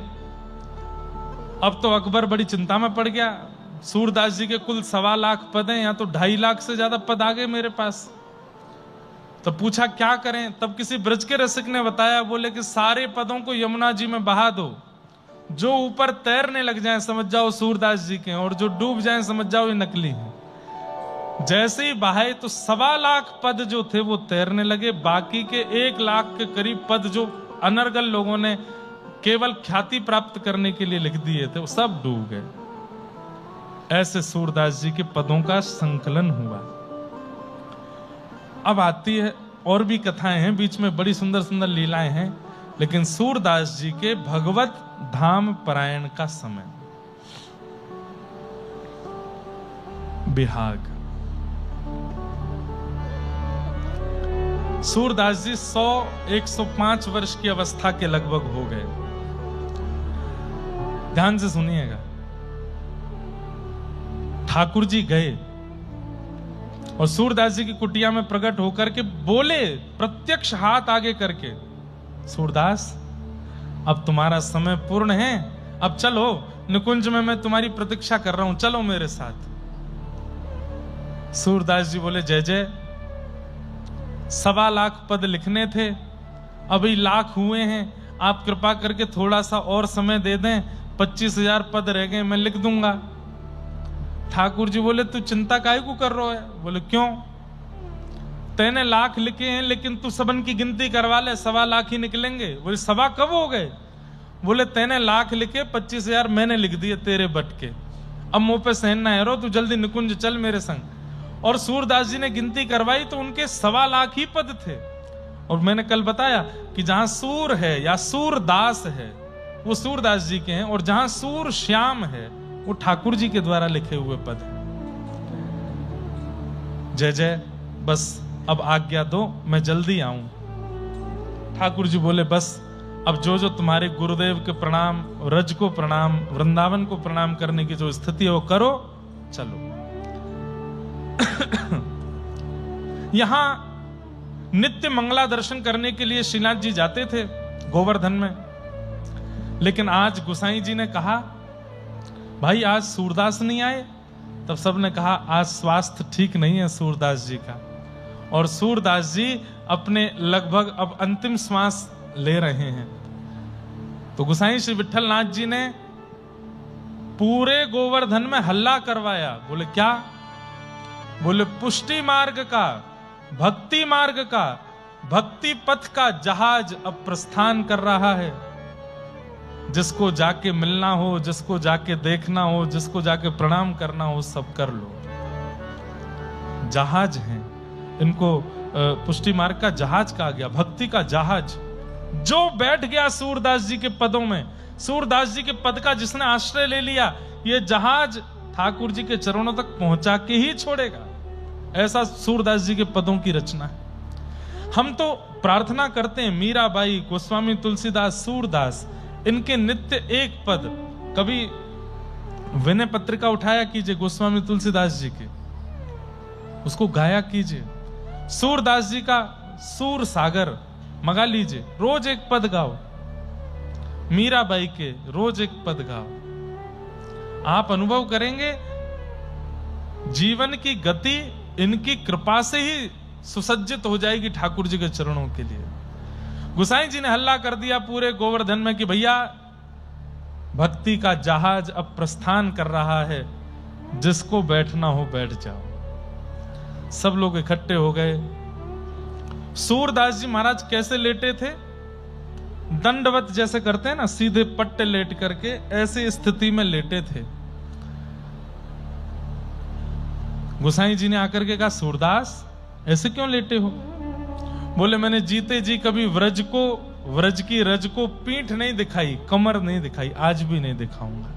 अब तो अकबर बड़ी चिंता में पड़ गया। सूरदास जी के कुल 1.25 लाख पद हैं, या तो 2.5 लाख से ज्यादा पद आ गए मेरे पास। तो पूछा क्या करें? तब किसी ब्रज के रसिक ने बताया, बोले कि सारे पदों को यमुना जी में बहा दो, जो ऊपर तैरने लग जाएं समझ जाओ सूरदास जी के, और जो डूब जाएं समझ जाओ ये नकली हैं। जैसे ही बहाए तो 1.25 लाख पद जो थे वो तैरने लगे, बाकी के 1 लाख के करीब पद जो अनर्गल लोगों ने केवल ख्याति प्राप्त करने के लिए लिख दिए थे वो सब डूब गए। ऐसे सूरदास जी के पदों का संकलन हुआ। अब आती है और भी कथाएं हैं, बीच में बड़ी सुंदर सुंदर लीलाएं हैं, लेकिन सूरदास जी के भगवत धाम परायण का समय। बिहाग। सूरदास जी 100-105 वर्ष की अवस्था के लगभग हो गए। ध्यान से सुनिएगा। ठाकुर जी गए और सूरदास जी की कुटिया में प्रकट होकर के बोले, प्रत्यक्ष हाथ आगे करके, सूरदास अब तुम्हारा समय पूर्ण है, अब चलो निकुंज में मैं तुम्हारी प्रतीक्षा कर रहा हूं, चलो मेरे साथ। सूरदास जी बोले, जय जय, 1.25 लाख पद लिखने थे, अभी लाख हुए हैं, आप कृपा करके थोड़ा सा और समय दे दें, 25,000 पद रह गए, मैं लिख दूंगा। ठाकुर जी बोले, तू चिंता काहे को कर रहा है? बोले, क्यों? तैने लाख लिखे हैं, लेकिन तू सबन की गिनती करवा ले, 1.25 लाख ही निकलेंगे। बोले, 1.25 कब हो गए? बोले, तैने लाख लिखे, 25,000 मैंने लिख दिए तेरे बट के, अब मुंह पे सहन ना है, तू जल्दी निकुंज चल मेरे संग। और सूरदास जी ने गिनती करवाई तो उनके 1.25 लाख ही पद थे। और मैंने कल बताया कि जहां सूर है या सूरदास है वो सूरदास जी के हैं, और जहां सूर श्याम है वो ठाकुर जी के द्वारा लिखे हुए पद हैं। जय जय, बस अब आज्ञा दो, मैं जल्दी आऊं। ठाकुर जी बोले, बस अब जो जो तुम्हारे गुरुदेव के प्रणाम, रज को प्रणाम, वृंदावन को प्रणाम करने की जो स्थिति है वो करो, चलो। यहां नित्य मंगला दर्शन करने के लिए श्रीनाथ जी जाते थे गोवर्धन में, लेकिन आज गोसाई जी ने कहा, भाई आज सूरदास नहीं आए। तब सबने कहा, आज स्वास्थ्य ठीक नहीं है सूरदास जी का, और सूरदास जी अपने लगभग अब अंतिम श्वास ले रहे हैं। तो गोसाई श्री विठल नाथ जी ने पूरे गोवर्धन में हल्ला करवाया। बोले, क्या? बोले, पुष्टि मार्ग का, भक्ति मार्ग का, भक्ति पथ का जहाज अब प्रस्थान कर रहा है। जिसको जाके मिलना हो, जिसको जाके देखना हो, जिसको जाके प्रणाम करना हो, सब कर लो। जहाज हैं, इनको पुष्टि मार्ग का जहाज कहा गया, भक्ति का जहाज। जो बैठ गया सूरदास जी के पदों में, सूरदास जी के पद का जिसने आश्रय ले लिया, ये जहाज ठाकुर जी के चरणों तक पहुंचा के ही छोड़ेगा। ऐसा सूरदास जी के पदों की रचना है। हम तो प्रार्थना करते हैं, मीराबाई, गोस्वामी तुलसीदास, सूरदास, इनके नित्य एक पद, कभी विनय पत्रिका उठाया कीजिए गोस्वामी तुलसीदास जी के, उसको गाया कीजिए। सूरदास जी का सूर सागर मंगा लीजिए, रोज एक पद गाओ। मीराबाई के रोज एक पद गाओ। आप अनुभव करेंगे जीवन की गति इनकी कृपा से ही सुसज्जित हो जाएगी ठाकुर जी के चरणों के लिए। गोसाई जी ने हल्ला कर दिया पूरे गोवर्धन में कि भैया भक्ति का जहाज अब प्रस्थान कर रहा है, जिसको बैठना हो बैठ जाओ। सब लोग इकट्ठे हो गए। सूरदास जी महाराज कैसे लेटे थे? दंडवत जैसे करते हैं ना, सीधे पट्टे लेट करके ऐसी स्थिति में लेटे थे। गोसाई जी ने आकर के कहा, सूरदास ऐसे क्यों लेटे हो? बोले, मैंने जीते जी कभी व्रज की रज को पीठ नहीं दिखाई, कमर नहीं दिखाई, आज भी नहीं दिखाऊंगा।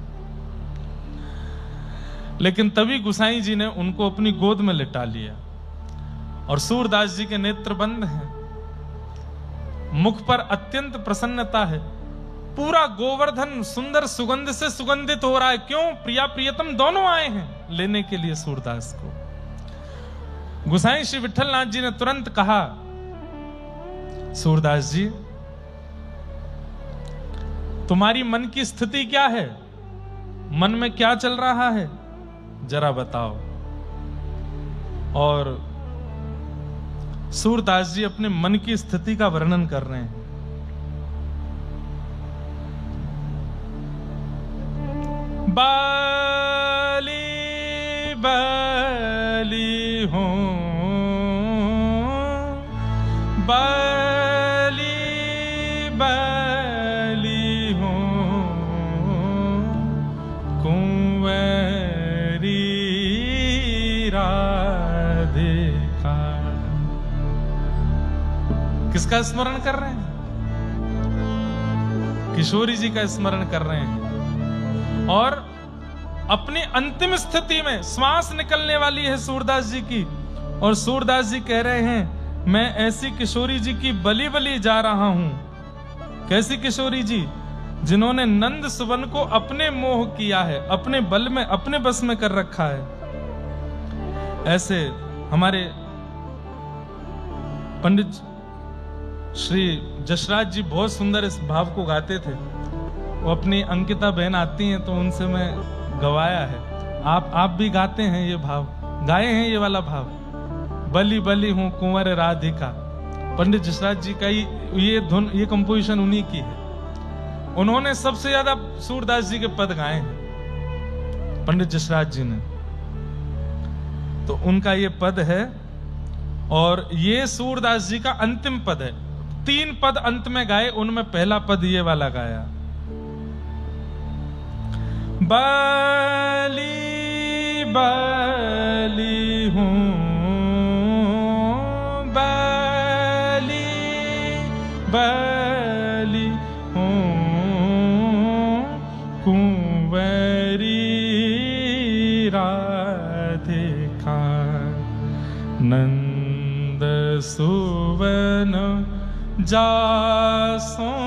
लेकिन तभी गोसाई जी ने उनको अपनी गोद में लिटा लिया और सूरदास जी के नेत्र बंद हैं, मुख पर अत्यंत प्रसन्नता है। पूरा गोवर्धन सुंदर सुगंध से सुगंधित हो रहा है। क्यों? प्रिया प्रियतम दोनों आए हैं लेने के लिए सूरदास को। गोसाई श्री विठलनाथ जी ने तुरंत कहा, सूरदास जी, तुम्हारी मन की स्थिति क्या है? मन में क्या चल रहा है, जरा बताओ। और सूरदास जी अपने मन की स्थिति का वर्णन कर रहे हैं। बाली बाली हूँ, बाली बाली हूँ, कुंवरी राधिका। किसका स्मरण कर रहे हैं? किशोरी जी का स्मरण कर रहे हैं। और अपनी अंतिम स्थिति में श्वास निकलने वाली है सूरदास जी की, और सूरदास जी कह रहे हैं, मैं ऐसी किशोरी जी की बलि बलि जा रहा हूं। कैसी किशोरी जी? जिन्होंने नंद सुवन को अपने मोह किया है, अपने बल में, अपने बस में कर रखा है। ऐसे हमारे पंडित श्री जसराज जी बहुत सुंदर इस भाव को गाते थे। वो अपनी अंकिता बहन आती हैं तो उनसे मैं गवाया है। आप भी गाते हैं ये भाव, गाए हैं ये वाला भाव, बलि बलि हूं कुंवर राधिका। पंडित जसराज जी का ये धुन, ये कंपोजिशन उन्हीं की है। उन्होंने सबसे ज्यादा सूरदास जी के पद गाए हैं, पंडित जसराज जी ने। तो उनका ये पद है, और ये सूरदास जी का अंतिम पद है। 3 पद अंत में गाए, उनमें पहला पद ये वाला गाया। बाली बाली हूँ, बाली बाली हूँ, कुंवरी राधिका। नंद सुवन जासों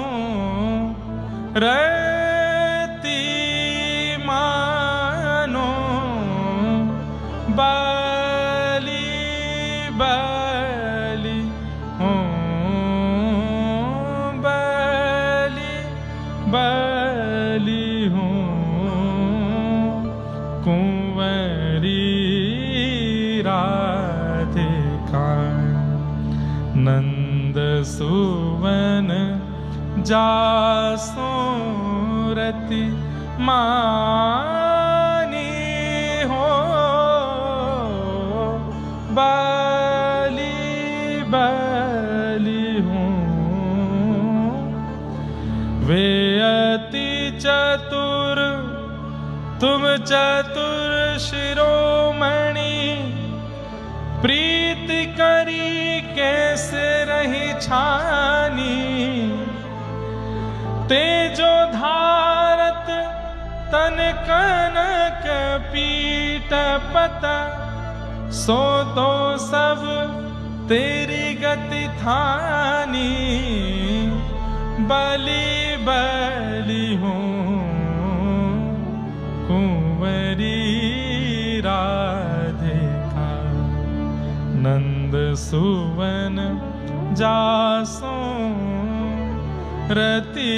रति मानो, बाली बाली हूँ, बाली बाली हूँ, कुंवरी राधिका। नंद सुवन जासों रति मानी हो, बाली बाली हूँ। वे अति चतुर तुम चतुर शिरोमणि, प्रीति करी कैसे रही छानी। तेजो धारत तन कनक पीठ पता, सो तो सब तेरी गति थानी। बलि बलि हूँ कुंवरी राधिका। नंद सुवन जासों रति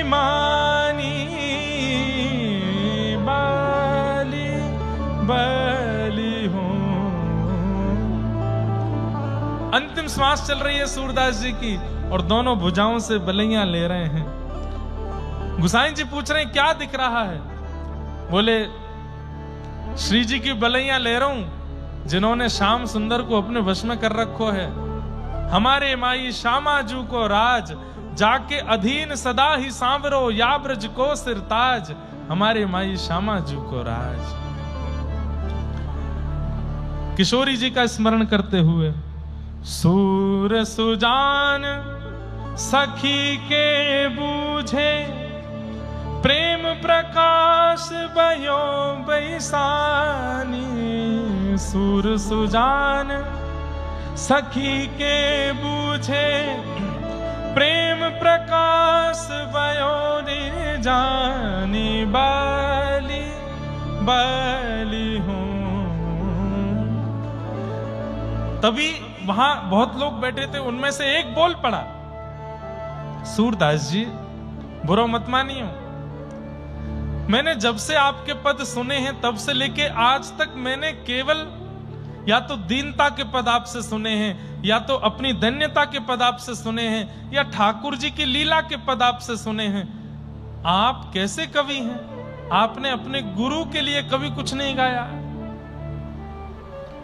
मानी, बाली बाली हूँ। अंतिम श्वास चल रही है सूरदास जी की, और दोनों भुजाओं से बलैयां ले रहे हैं। गोसाई जी पूछ रहे हैं, क्या दिख रहा है? बोले, श्री जी की बलैयां ले रहा हूं, जिन्होंने श्याम सुंदर को अपने वश में कर रखो है। हमारे माई श्यामाजू को राज, जाके अधीन सदा ही सांवरो, या ब्रज को सिरताज। हमारे माई श्यामाजू को राज। किशोरी जी का स्मरण करते हुए, सूर सुजान सखी के बूझे, प्रेम प्रकाश भयो बैसानी। सूर सुजान सखी के बूझे, प्रेम प्रकाश भयो जानी। बाली बाली हूँ तभी वहां बहुत लोग बैठे थे, उनमें से एक बोल पड़ा, सूरदास जी बुरा मत मानियो, मैंने जब से आपके पद सुने हैं तब से लेके आज तक मैंने केवल या तो दीनता के पद आपसे सुने हैं, या तो अपनी धन्यता के पद आपसे सुने हैं, या ठाकुर जी की लीला के पद आपसे सुने हैं। आप कैसे कवि हैं? आपने अपने गुरु के लिए कभी कुछ नहीं गाया,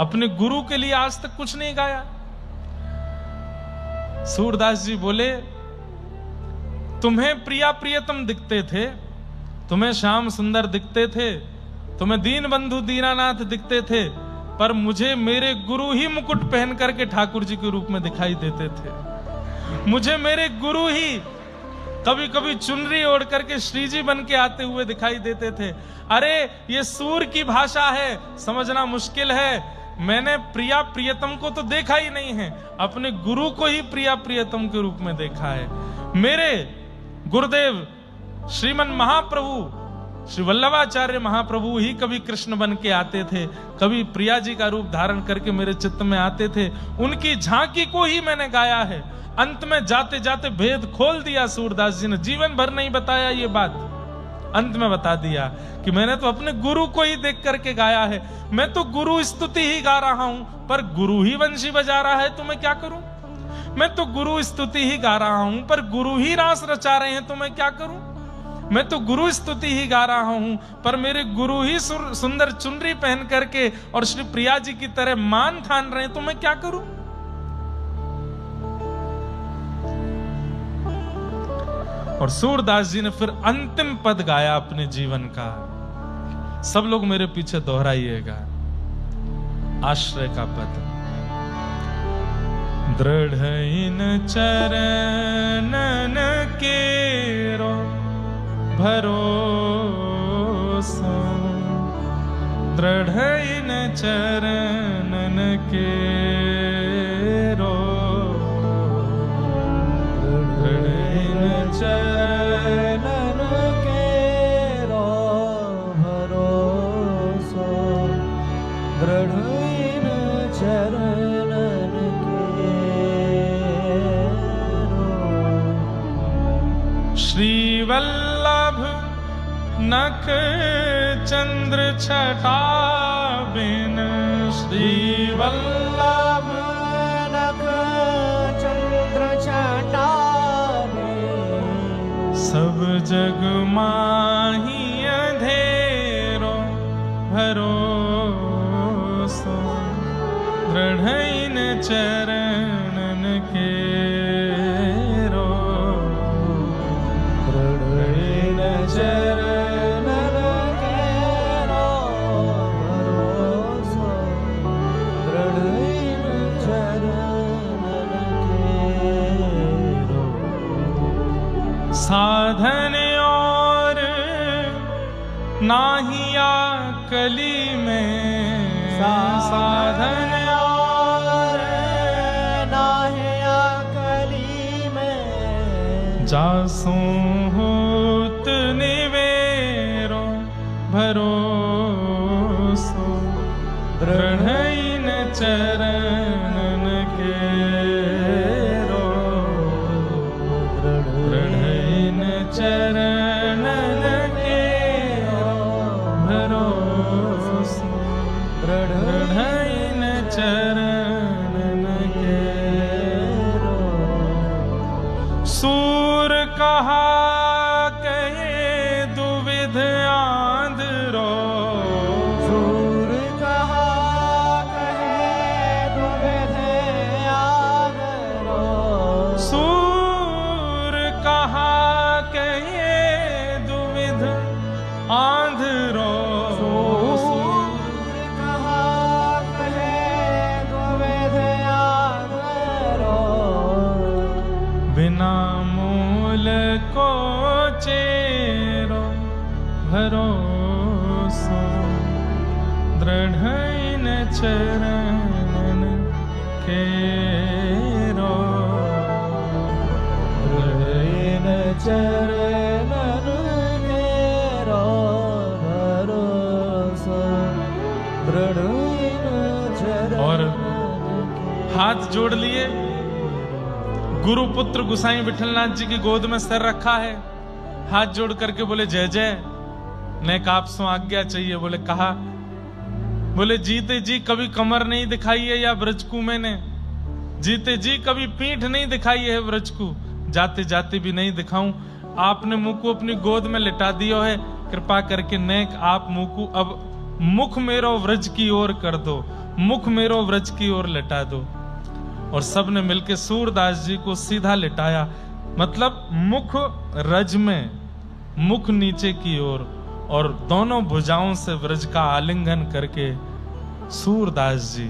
अपने गुरु के लिए आज तक कुछ नहीं गाया। सूरदास जी बोले, तुम्हें प्रिया प्रियतम दिखते थे, तुम्हें श्याम सुंदर दिखते थे, तुम्हें दीन बंधु दीनानाथ दिखते थे, पर मुझे मेरे गुरु ही मुकुट पहन करके ठाकुर जी के रूप में दिखाई देते थे। मुझे मेरे गुरु ही कभी कभी चुनरी ओढ़ करके श्री जी बन के आते हुए दिखाई देते थे। अरे ये सूर की भाषा है, समझना मुश्किल है। मैंने प्रिया प्रियतम को तो देखा ही नहीं है, अपने गुरु को ही प्रिया प्रियतम के रूप में देखा है। मेरे गुरुदेव श्रीमन महाप्रभु श्री वल्लभाचार्य महाप्रभु ही कभी कृष्ण बन के आते थे, कभी प्रिया जी का रूप धारण करके मेरे चित्त में आते थे। उनकी झांकी को ही मैंने गाया है। अंत में जाते जाते भेद खोल दिया सूरदास जी ने, जीवन भर नहीं बताया ये बात, अंत में बता दिया कि मैंने तो अपने गुरु को ही देख करके गाया है। मैं तो गुरु स्तुति ही गा रहा हूं, पर गुरु ही वंशी बजा रहा है तो मैं क्या करूं? मैं तो गुरु स्तुति ही गा रहा हूं, पर गुरु ही रास रचा रहे हैं तो मैं क्या करूं? मैं तो गुरु स्तुति ही गा रहा हूं, पर मेरे गुरु ही सुंदर चुनरी पहन करके और श्री प्रिया जी की तरह मान ठान रहे हैं तो मैं क्या करूं? और सूरदास जी ने फिर अंतिम पद गाया अपने जीवन का। सब लोग मेरे पीछे दोहराइएगा, आश्रय का पद। दृढ़ इन चरणन केरो भरोसा, दृढ़ इन चरणन केरो, दृढ़ इन चरणन केरो भरोसा, दृढ़ इन चरणन केरो। श्री वल्लभ नख चंद्र छटा बिन, श्री वल्लभ नख चंद्र छटा बिन, सब जग माही अंधेरो भरोसा, दृढ़ इन चरणन केरो, दृढ़ इन चरणन केरो भरोसा, दृढ़ इन चरणन केरो। साधन और नाहिया कली में, साधन और नाहिया कली में, जासू होत निवेरो भरोसो, दृढ़ इन चरणन केरो, दृढ़ इन चरणन केरो भरोसो, दृढ़ इन चरणन केरो। सूर कहा कहे दुविध आंधरो, सूर कहा कहे दुविध आंधरो, सूर कहा कहे दुविध आंधरो, सूर कहा कहे दुविध आंधरो, बिना मूल को चेरो भरोसो, दृढ़ इन चरणन केरो, दृढ़ इन चरणन केरो भरोसा, दृढ़ इन और चरणन हाथ जोड़ लिए, गुरुपुत्र गुसाई विठलनाथ जी की गोद में सिर रखा है, हाथ जोड़ करके बोले जय जय। नेक आप सो आज्ञा चाहिए। बोले कहा। बोले जीते जी कभी कमर नहीं दिखाई है या ब्रजकू मैंने, जीते जी कभी पीठ नहीं दिखाई है ब्रजकू, जाते जाते भी नहीं दिखाऊं। आपने मुंह को अपनी गोद में लिटा दिया है, कृपा करके नेक आप मुंह को अब मुख मेरो व्रज की ओर कर दो, मुख मेरो व्रज की ओर लिटा दो। और सबने मिलके सूरदास जी को सीधा लिटाया, मतलब मुख रज में, मुख नीचे की ओर, और दोनों भुजाओं से व्रज का आलिंगन करके सूरदास जी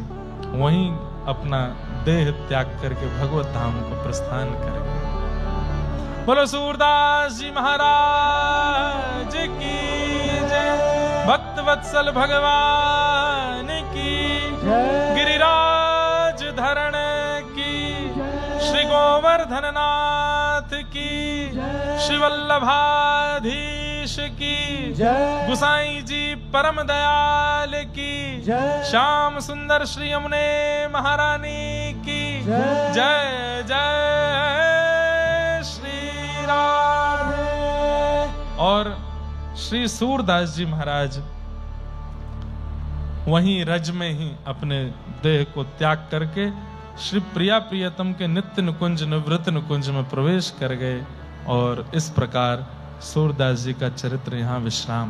वहीं अपना देह त्याग करके भगवत धाम को प्रस्थान करेंगे। बोलो सूरदास जी महाराज की जय, भक्त वत्सल भगवान की जय, गिरिराज धरण की, श्री गोवर्धन नाथ की, श्री वल्लभाधीश की जय, गुसाई जी परम दयाल की जय, श्याम सुंदर श्री यमुने महारानी की जय, जय जय श्री राधे। और श्री सूरदास जी महाराज वहीं रज में ही अपने देह को त्याग करके श्री प्रिया प्रियतम के नित्य निकुंज निवृत्त निकुंज में प्रवेश कर गए। और इस प्रकार सूरदास जी का चरित्र यहाँ विश्राम।